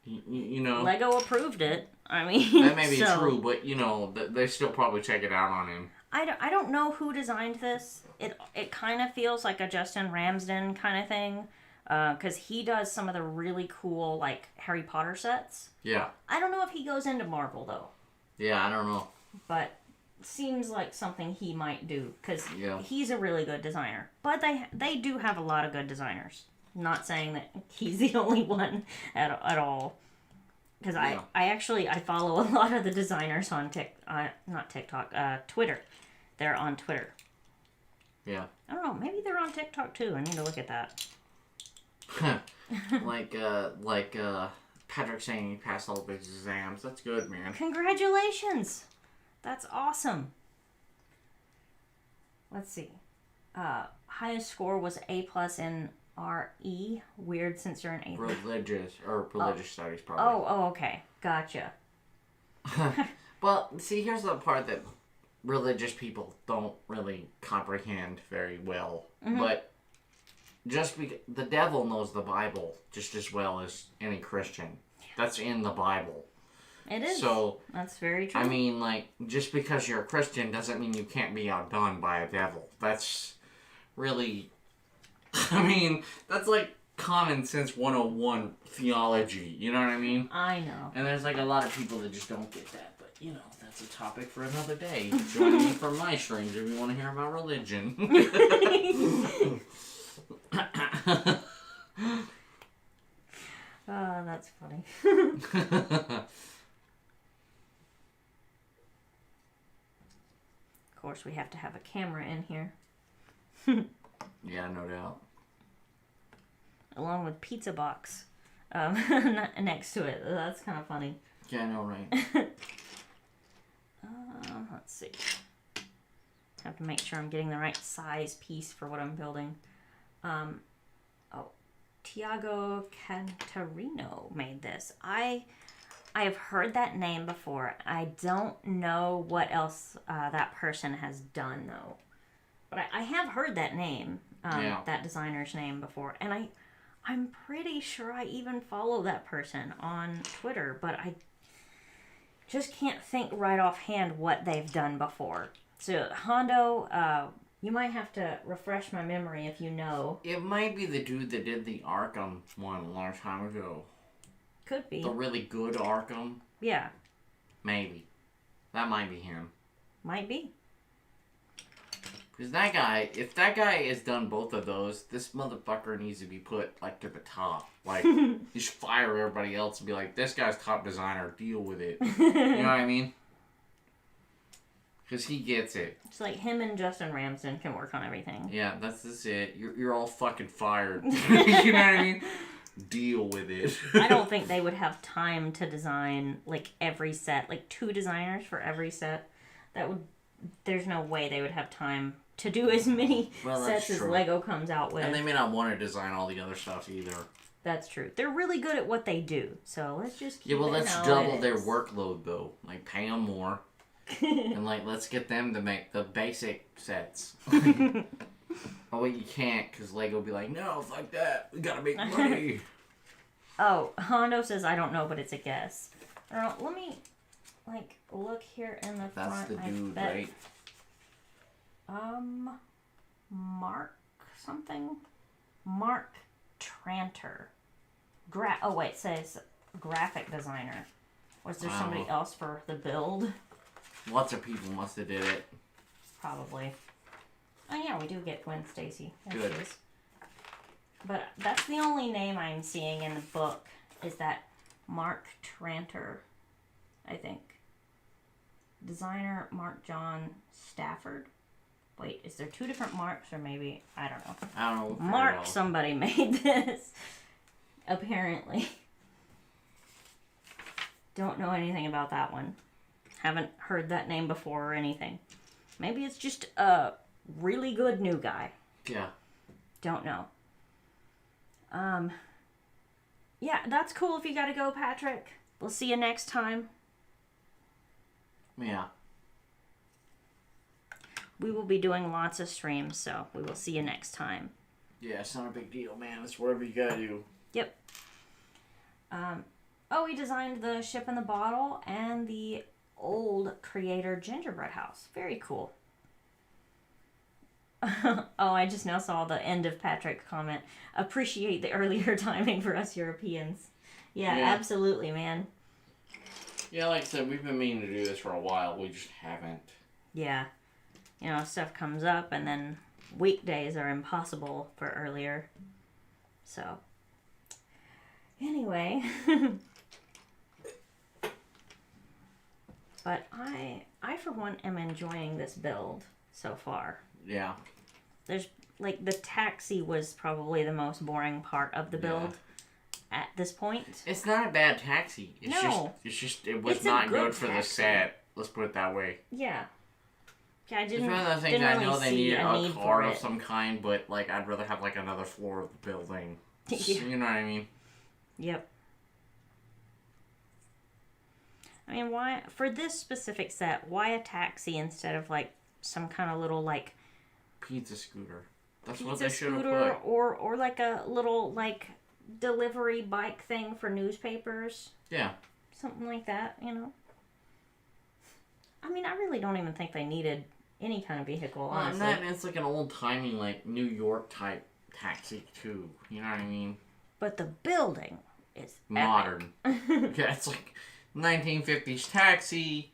You know? LEGO approved it. I mean, that may be true, but, you know, they still probably check it out on him. I don't know who designed this. It kind of feels like a Justin Ramsden kind of thing. Because he does some of the really cool, like, Harry Potter sets. Yeah. I don't know if he goes into Marvel, though. Yeah, I don't know. But seems like something he might do. Because he's a really good designer. But they do have a lot of good designers. Not saying that he's the only one at all. Because I follow a lot of the designers on Twitter. They're on Twitter. Yeah. I don't know. Maybe they're on TikTok too. I need to look at that. Patrick saying he passed all of his exams. That's good, man. Congratulations! That's awesome. Let's see. Highest score was A+ in RE. Weird since you're an 8th. Religious studies, probably. Oh, okay. Gotcha. Well, see, here's the part that religious people don't really comprehend very well. Mm-hmm. But the devil knows the Bible just as well as any Christian. That's in the Bible. It is. So that's very true. I mean, like, just because you're a Christian doesn't mean you can't be outdone by a devil. That's really, I mean, that's like common sense 101 theology. You know what I mean? I know. And there's like a lot of people that just don't get that. But, you know, that's a topic for another day. Join me for my streams if you want to hear about religion. Oh, that's funny. Of course, we have to have a camera in here. Yeah, no doubt. Along with pizza box next to it. That's kind of funny. Yeah, I know, right? Let's see. Have to make sure I'm getting the right size piece for what I'm building. Tiago Cantarino made this. I have heard that name before. I don't know what else that person has done, though. But I have heard that name, that designer's name before. And I'm pretty sure I even follow that person on Twitter. But I just can't think right offhand what they've done before. So, Hondo, you might have to refresh my memory if you know. It might be the dude that did the Arkham one a long time ago. Could be. The really good Arkham? Yeah. Maybe. That might be him. Might be. Because that guy, if that guy has done both of those, this motherfucker needs to be put, like, to the top. Like, you should fire everybody else and be like, this guy's top designer, deal with it. You know what I mean? Because he gets it. It's like him and Justin Ramsden can work on everything. Yeah, that's it. You're all fucking fired. You know what I mean? Deal with it. I don't think they would have time to design, like, every set. Like, 2 designers for every set. There's no way they would have time to do as many sets as Lego comes out with. And they may not want to design all the other stuff either. That's true. They're really good at what they do. So let's just keep let's double their workload, though. Like, pay them more. And, like, let's get them to make the basic sets. Oh, wait, you can't, because Lego will be like, no, fuck that. We gotta make money. Oh, Hondo says, I don't know, but it's a guess. Let me, like, look here in the front. That's the dude, right? Mark something? Mark Tranter. It says graphic designer. Was there somebody else for the build? Lots of people must have did it. Probably. Oh yeah, we do get Gwen Stacy. There Good. she is. But that's the only name I'm seeing in the book, is that Mark Tranter, I think. Designer Mark John Stafford. Wait, is there 2 different Marks, or maybe, I don't know. I don't know. Mark somebody made this. Apparently. Don't know anything about that one. Haven't heard that name before or anything. Maybe it's just a really good new guy. Yeah. Don't know. Yeah, that's cool if you gotta go, Patrick. We'll see you next time. Yeah. We will be doing lots of streams, so we will see you next time. Yeah, it's not a big deal, man. It's whatever you gotta do. Yep. He designed the ship in the bottle and the old creator gingerbread house. Very cool. I just now saw the end of Patrick's comment. Appreciate the earlier timing for us Europeans. Yeah, absolutely, man. Yeah, like I said, we've been meaning to do this for a while. We just haven't. Yeah. Stuff comes up, and then weekdays are impossible for earlier. So, anyway. But I for one, am enjoying this build so far. Yeah. There's, like, the taxi was probably the most boring part of the build. at this point. It's not a bad taxi. It was not good for the set. Let's put it that way. Yeah. Yeah, I didn't. It's one of those things. I know they need a car of some kind, but like I'd rather have like another floor of the building. Yeah. You know what I mean? Yep. I mean, why for this specific set? Why a taxi instead of like some kind of little like pizza scooter? That's what they should have put. Or like a little like delivery bike thing for newspapers. Yeah. Something like that, you know. I mean, I really don't even think they needed any kind of vehicle, honestly. And it's like an old-timey, like, New York type taxi, too. You know what I mean? But the building is modern. Yeah, it's like 1950s taxi,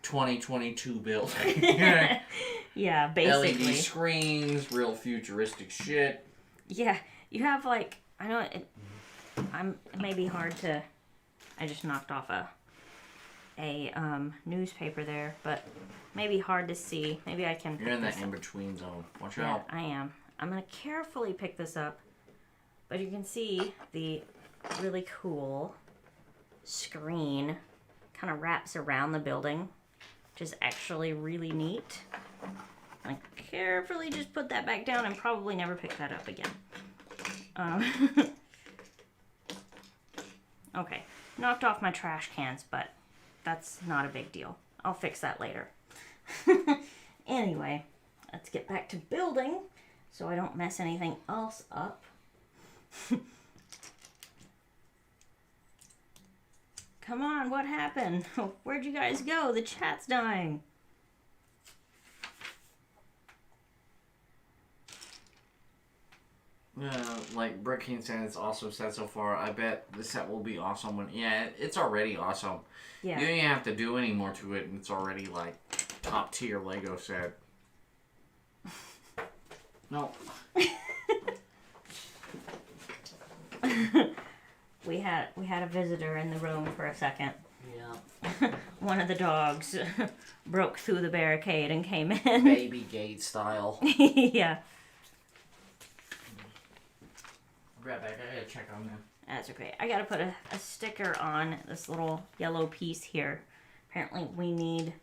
2022 building. Yeah, basically. LED screens, real futuristic shit. Yeah, you have, like, I know it may be hard to... I just knocked off a newspaper there, but maybe hard to see. Maybe I can. You're in that in-between zone. Watch out. I am. I'm gonna carefully pick this up, but you can see the really cool screen kind of wraps around the building, which is actually really neat. I carefully just put that back down and probably never pick that up again. Okay, knocked off my trash cans, but that's not a big deal. I'll fix that later. Anyway, let's get back to building so I don't mess anything else up. Come on, what happened? Where'd you guys go? The chat's dying. Like BrickQueen said, it's also said so far. I bet the set will be awesome. It's already awesome. Yeah. You don't even have to do any more to it, and it's already like top tier Lego set. No. We had a visitor in the room for a second. Yeah. One of the dogs broke through the barricade and came in. Baby gate style. Yeah. Right back. I gotta check on them. That's okay. I gotta put a sticker on this little yellow piece here. Apparently we need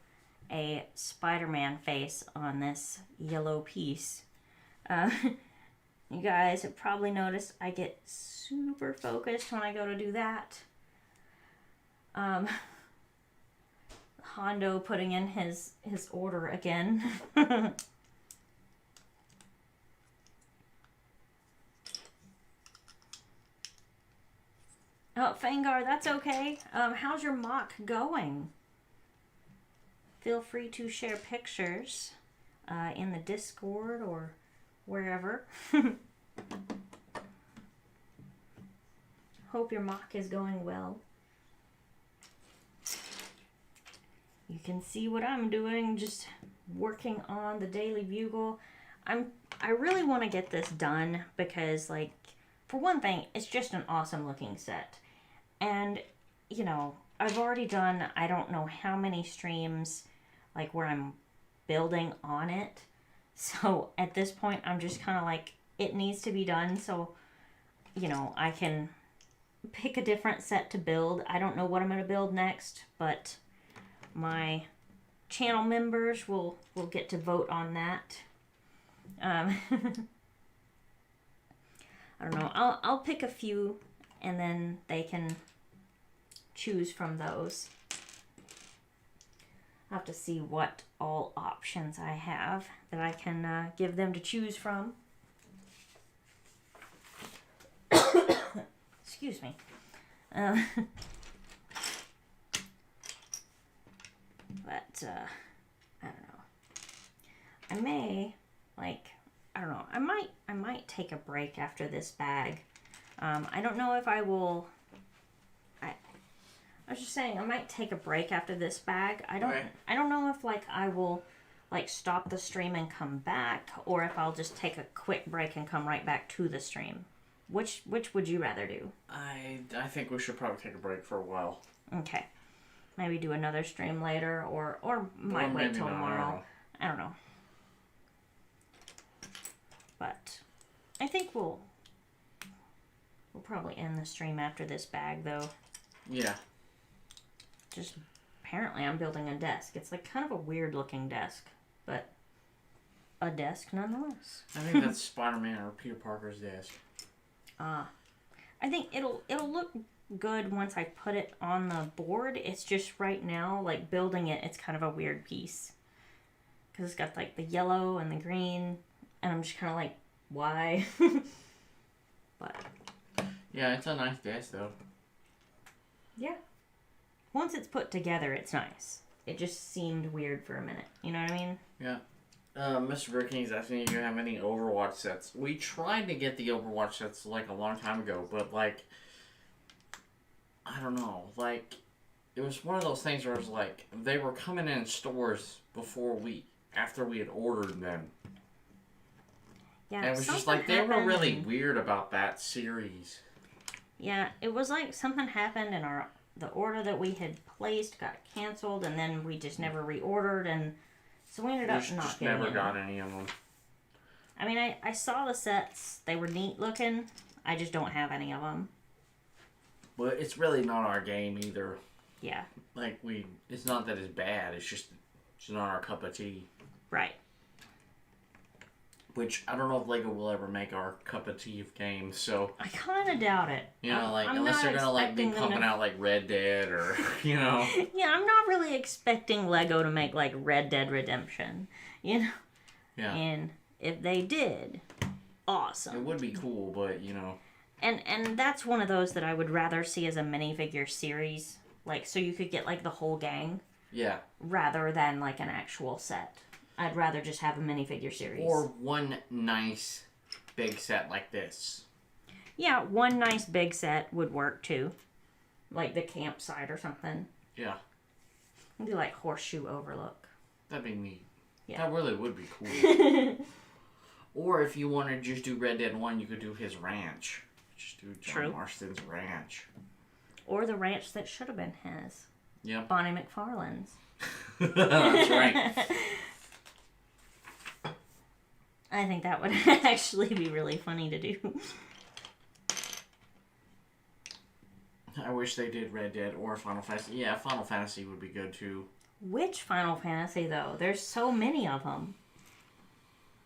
a Spider-Man face on this yellow piece. You guys have probably noticed I get super focused when I go to do that. Hondo putting in his order again. Oh, Fangar, that's okay. How's your mock going? Feel free to share pictures in the Discord or wherever. Hope your mock is going well. You can see what I'm doing, just working on the Daily Bugle. I really want to get this done because, like, for one thing, it's just an awesome looking set. And, you know, I've already done, I don't know how many streams, like, where I'm building on it. So, at this point, I'm just kind of like, it needs to be done so, you know, I can pick a different set to build. I don't know what I'm going to build next, but my channel members will get to vote on that. I don't know. I'll pick a few, and then they can choose from those. I'll have to see what all options I have that I can give them to choose from. Excuse me. But, I don't know. I may, like, I don't know. I might take a break after this bag. I don't know if I will. I was just saying I might take a break after this bag. I don't know if like I will like stop the stream and come back, or if I'll just take a quick break and come right back to the stream. Which would you rather do? I think we should probably take a break for a while. Okay. Maybe do another stream later, or might wait till tomorrow. I don't know. But I think we'll We'll probably end the stream after this bag, though. Yeah. Just, apparently I'm building a desk. It's like kind of a weird looking desk, but a desk nonetheless. I think that's Spider-Man or Peter Parker's desk. I think it'll look good once I put it on the board. It's just right now, like building it, it's kind of a weird piece. Because it's got like the yellow and the green, and I'm just kind of like, why? But yeah, it's a nice desk though. Yeah. Once it's put together, it's nice. It just seemed weird for a minute. You know what I mean? Yeah. Mr. BrickQueen is asking if you have any Overwatch sets. We tried to get the Overwatch sets like a long time ago, but like, I don't know. Like, it was one of those things where it was like they were coming in stores after we had ordered them. Yeah. And it was just like they were really weird about that series. Yeah, it was like something happened and the order that we had placed got canceled, and then we just never reordered, and so we ended up not getting never got any of them. I mean, I saw the sets. They were neat looking. I just don't have any of them. But it's really not our game either. Yeah. Like, it's not that it's bad. It's just it's not our cup of tea. Right. Which, I don't know if LEGO will ever make our cup of tea of games, so... I kind of doubt it. You know, like, unless they're gonna, like, be pumping out, like, Red Dead or, you know... Yeah, I'm not really expecting LEGO to make, like, Red Dead Redemption, you know? Yeah. And if they did, awesome. It would be cool, but, you know... And that's one of those that I would rather see as a minifigure series. Like, so you could get, like, the whole gang. Yeah. Rather than, like, an actual set. I'd rather just have a minifigure series. Or one nice big set like this. Yeah, one nice big set would work too. Like the campsite or something. Yeah. Do like Horseshoe Overlook. That'd be neat. Yeah. That really would be cool. Or if you want to just do Red Dead 1, you could do his ranch. Just do John Marston's ranch. Or the ranch that should have been his. Yep. Bonnie McFarlane's. That's right. I think that would actually be really funny to do. I wish they did Red Dead or Final Fantasy. Yeah, Final Fantasy would be good too. Which Final Fantasy, though? There's so many of them.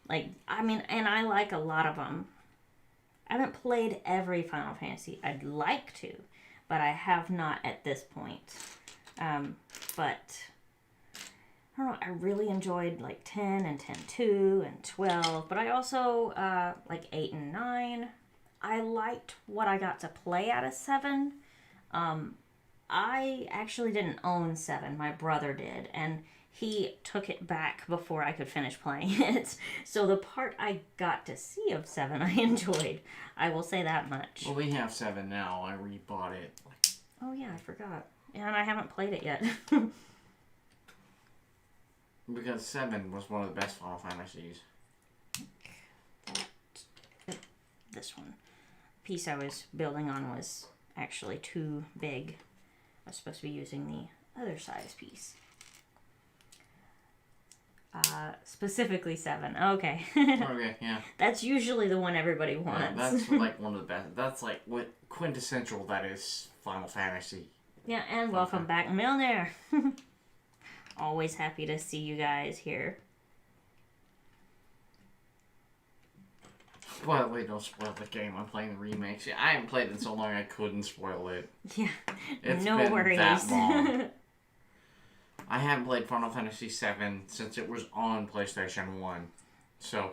Like, I mean, and I like a lot of them. I haven't played every Final Fantasy. I'd like to, but I have not at this point. But... I don't know, I really enjoyed like 10 and 10-2 and 12, but I also like 8 and 9. I liked what I got to play out of 7. I actually didn't own 7, my brother did, and he took it back before I could finish playing it. So the part I got to see of 7 I enjoyed, I will say that much. Well, we have 7 now, I rebought it. Oh yeah, I forgot. And I haven't played it yet. Because 7 was one of the best Final Fantasies. This one. The piece I was building on was actually too big. I was supposed to be using the other size piece. Specifically 7. Okay. Okay, yeah. That's usually the one everybody wants. Yeah, that's like one of the best. That's like what quintessential that is Final Fantasy. Yeah, and welcome back, Milner. Always happy to see you guys here. Well, wait, don't spoil the game. I'm playing the remakes. Yeah, I haven't played it in so long I couldn't spoil it. Yeah, it's no been worries. That long. I haven't played Final Fantasy VII since it was on PlayStation 1. So.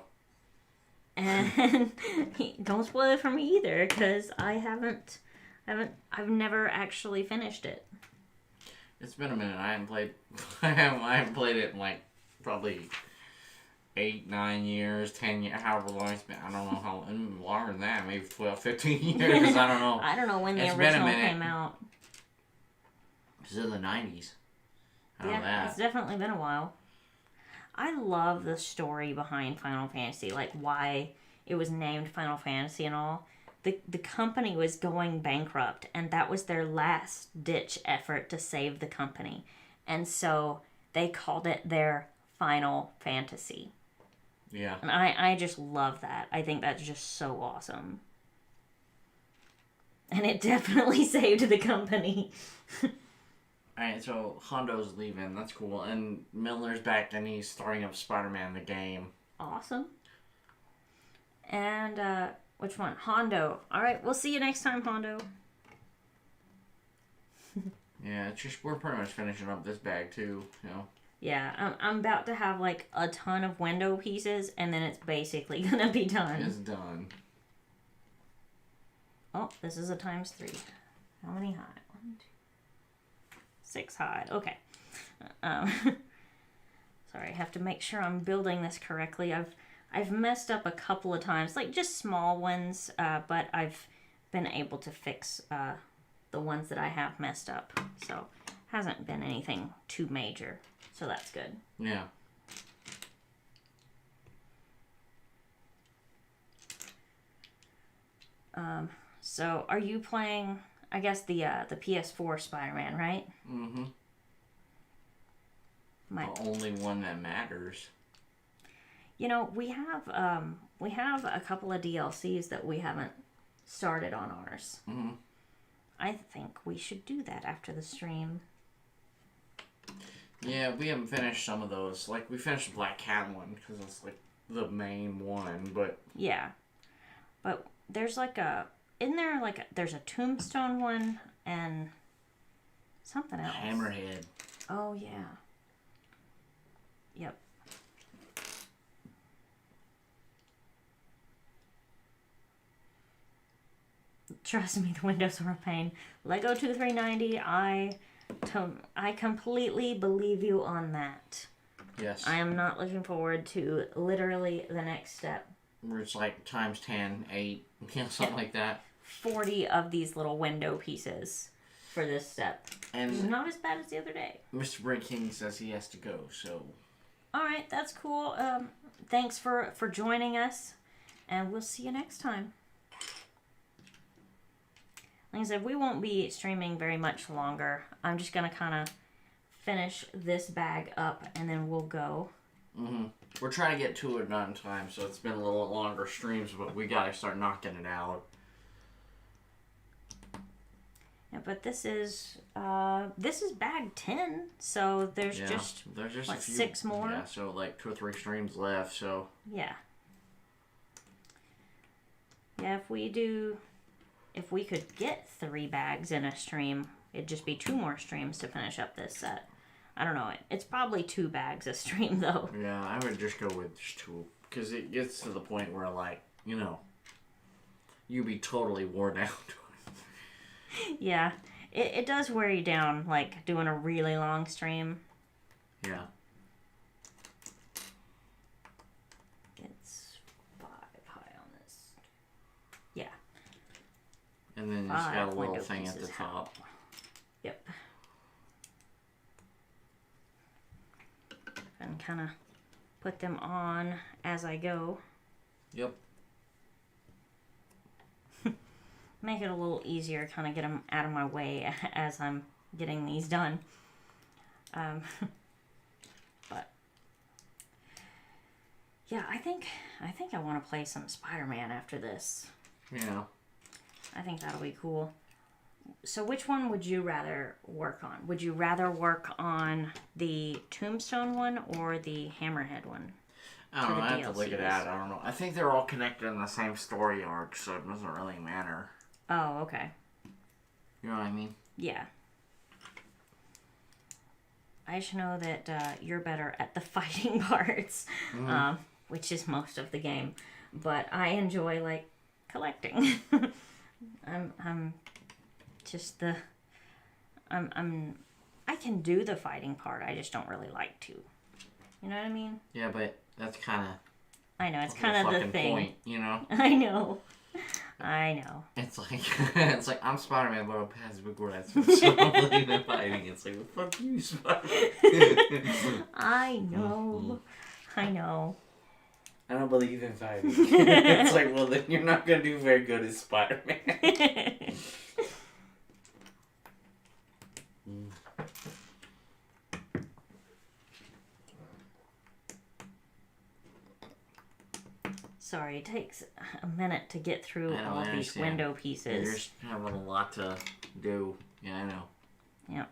And don't spoil it for me either, because I've never actually finished it. It's been a minute. I haven't played it in like probably 8, 9 years, 10 years, however long it's been. I don't know how longer than that. Maybe 12, 15 years. I don't know. I don't know when the original came out. It's in the 90s. I know that. It's definitely been a while. I love the story behind Final Fantasy, like why it was named Final Fantasy and all. The company was going bankrupt, and that was their last-ditch effort to save the company. And so they called it their Final Fantasy. Yeah. And I just love that. I think that's just so awesome. And it definitely saved the company. Alright, so Hondo's leaving. That's cool. And Milner's back and he's starting up Spider-Man the game. Awesome. And, which one? Hondo. Alright, we'll see you next time, Hondo. Yeah, it's just, we're pretty much finishing up this bag too, you know. Yeah, I'm about to have like a ton of window pieces and then it's basically gonna be done. It's done. Oh, this is a ×3. How many high? 1, 2, 6 high. Okay. Sorry, I have to make sure I'm building this correctly. I've messed up a couple of times, like just small ones, but I've been able to fix the ones that I have messed up. So hasn't been anything too major. So that's good. Yeah. So are you playing, I guess, the PS4 Spider-Man, right? Mm-hmm. The only one that matters. You know, we have a couple of DLCs that we haven't started on ours. Mm-hmm. I think we should do that after the stream. Yeah, we haven't finished some of those. Like, we finished the Black Cat one, because it's, like, the main one, but... Yeah. But there's, like, there's a Tombstone one, and something else. Hammerhead. Oh, yeah. Yep. Trust me, the windows are a pain. Lego 2390, I completely believe you on that. Yes. I am not looking forward to literally the next step. Where it's like times 10, 8, you know, something like that. 40 of these little window pieces for this step. And not as bad as the other day. Mr. BrickQueen says he has to go, so... Alright, that's cool. Thanks for joining us, and we'll see you next time. Like I said, we won't be streaming very much longer. I'm just going to kind of finish this bag up, and then we'll go. Mm-hmm. We're trying to get to it on time, so it's been a little longer streams, but we got to start knocking it out. Yeah, but this is bag 10, so there's just what, a few, 6 more? Yeah, so like 2 or 3 streams left, so... Yeah. Yeah, if we could get 3 bags in a stream, it'd just be 2 more streams to finish up this set. I don't know. It's probably 2 bags a stream, though. Yeah, I would just go with just 2. Because it gets to the point where, like, you know, you'd be totally worn out. Yeah. It does wear you down, like, doing a really long stream. Yeah. It's 5 high on this. Yeah. And then it's got a little thing at the top. Yep. And kind of put them on as I go. Yep. Make it a little easier, kind of get them out of my way as I'm getting these done. But yeah, I think I want to play some Spider-Man after this. Yeah. I think that'll be cool. So which one would you rather work on? Would you rather work on the Tombstone one or the Hammerhead one? I don't know. I have to look it at. I don't know. I think they're all connected in the same story arc, so it doesn't really matter. Oh, okay. You know what I mean? Yeah. I just know that you're better at the fighting parts, which is most of the game. But I enjoy, like, collecting. I'm just the... I can do the fighting part, I just don't really like to. You know what I mean? Yeah, but that's kind of... I know, it's kind of the thing. Point, you know? I know. It's like, I'm Spider-Man, but I'm past big words. So I don't believe in fighting. It's like, well, fuck you, Spider-Man. I know. I don't believe in fighting. It's like, well, then you're not going to do very good as Spider-Man. Sorry, it takes a minute to get through I know, all I of these understand. window pieces. You're just having a lot to do. Yeah, I know. Yep.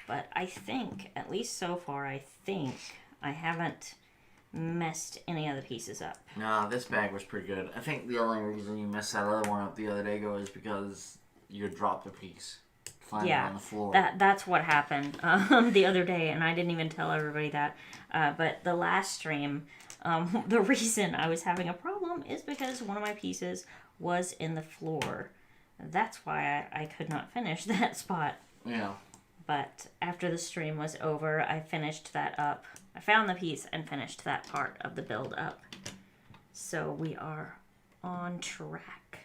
But I think, at least so far, I think I haven't messed any of the pieces up. Nah, this bag was pretty good. I think the only reason you messed that other one up the other day ago is because you dropped a piece. Find it on the floor. That's what happened the other day, and I didn't even tell everybody that. But the last stream, the reason I was having a problem is because one of my pieces was in the floor. That's why I could not finish that spot. Yeah. But after the stream was over, I finished that up. I found the piece and finished that part of the build up. So we are on track.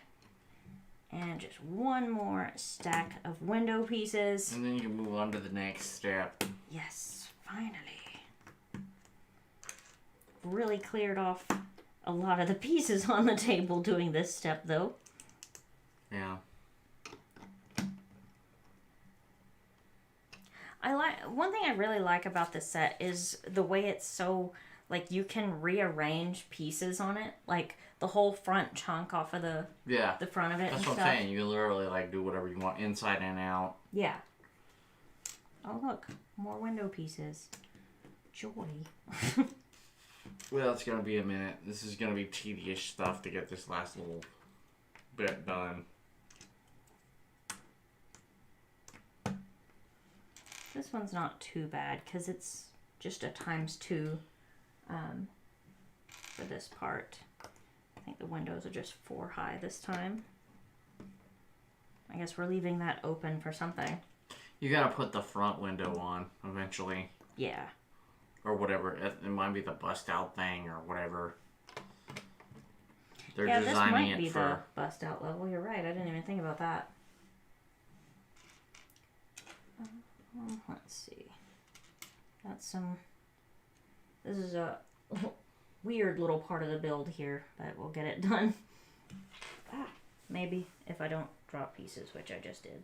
And just one more stack of window pieces. And then you can move on to the next step. Yes, finally. Really cleared off a lot of the pieces on the table doing this step, though. Yeah. One thing I really like about this set is the way it's so, like, you can rearrange pieces on it. Like, the whole front chunk off of the front of it. That's and what stuff. I'm saying. You can literally, like, do whatever you want, inside and out. Yeah. Oh, look. More window pieces. Joy. Well, it's going to be a minute. This is going to be tedious stuff to get this last little bit done. This one's not too bad because it's just a ×2 for this part. I think the windows are just 4 high this time. I guess we're leaving that open for something. You got to put the front window on eventually. Yeah. Or whatever. It might be the bust out thing or whatever. They're yeah, this designing might be it for... the bust out level. You're right. I didn't even think about that. Let's see. Got some... This is a weird little part of the build here, but we'll get it done. Maybe if I don't drop pieces, which I just did.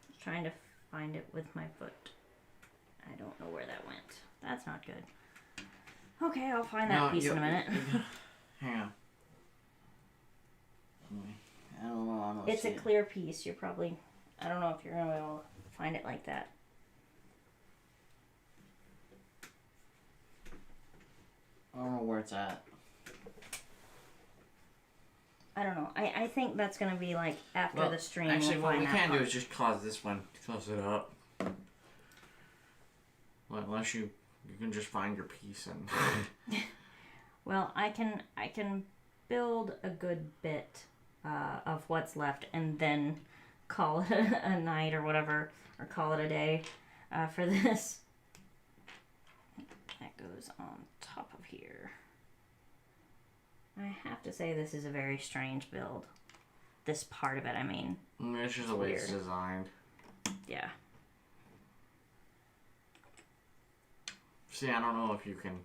Just trying to find it with my foot. I don't know where that went. That's not good. Okay, I'll find that piece in a minute. Hang on. I don't know. It's a clear piece. You're probably... I don't know if you're going to be able to find it like that. I don't know where it's at. I don't know. I think that's going to be like after the stream. Actually, we'll what find we that can part. do is just cause this one, close it up. Well, unless you can just find your piece and... Well, I can build a good bit of what's left and then call it a night or whatever, or call it a day for this. That goes on top of here. I have to say this is a very strange build. This part of it, I mean. It's just the way it's designed. Yeah. See, I don't know if you can...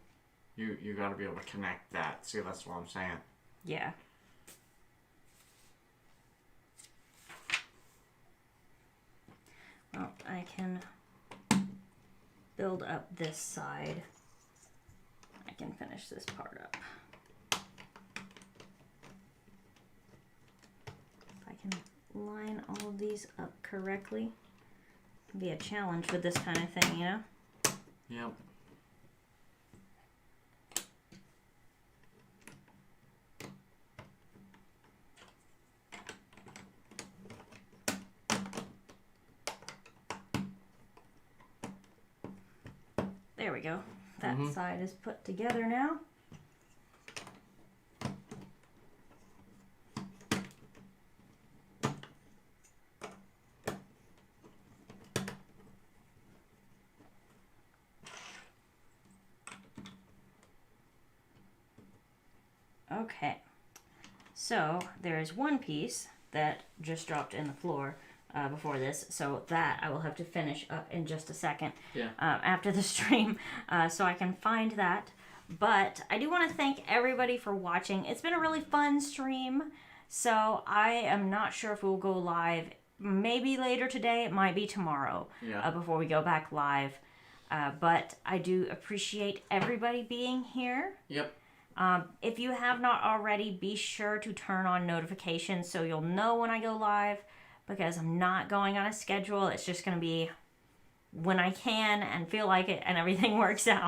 You got to be able to connect that. See, that's what I'm saying. Yeah. Well, I can build up this side. I can finish this part up. If I can line all of these up correctly. It can be a challenge with this kind of thing, you know? Yep. There we go. That side is put together now. Okay. So there is one piece that just dropped in the floor before this, so that I will have to finish up in just a second after the stream, so I can find that. But I do want to thank everybody for watching. It's been a really fun stream, so I am not sure if we'll go live maybe later today. It might be tomorrow before we go back live. But I do appreciate everybody being here. Yep. If you have not already, be sure to turn on notifications so you'll know when I go live, because I'm not going on a schedule. It's just going to be when I can and feel like it and everything works out.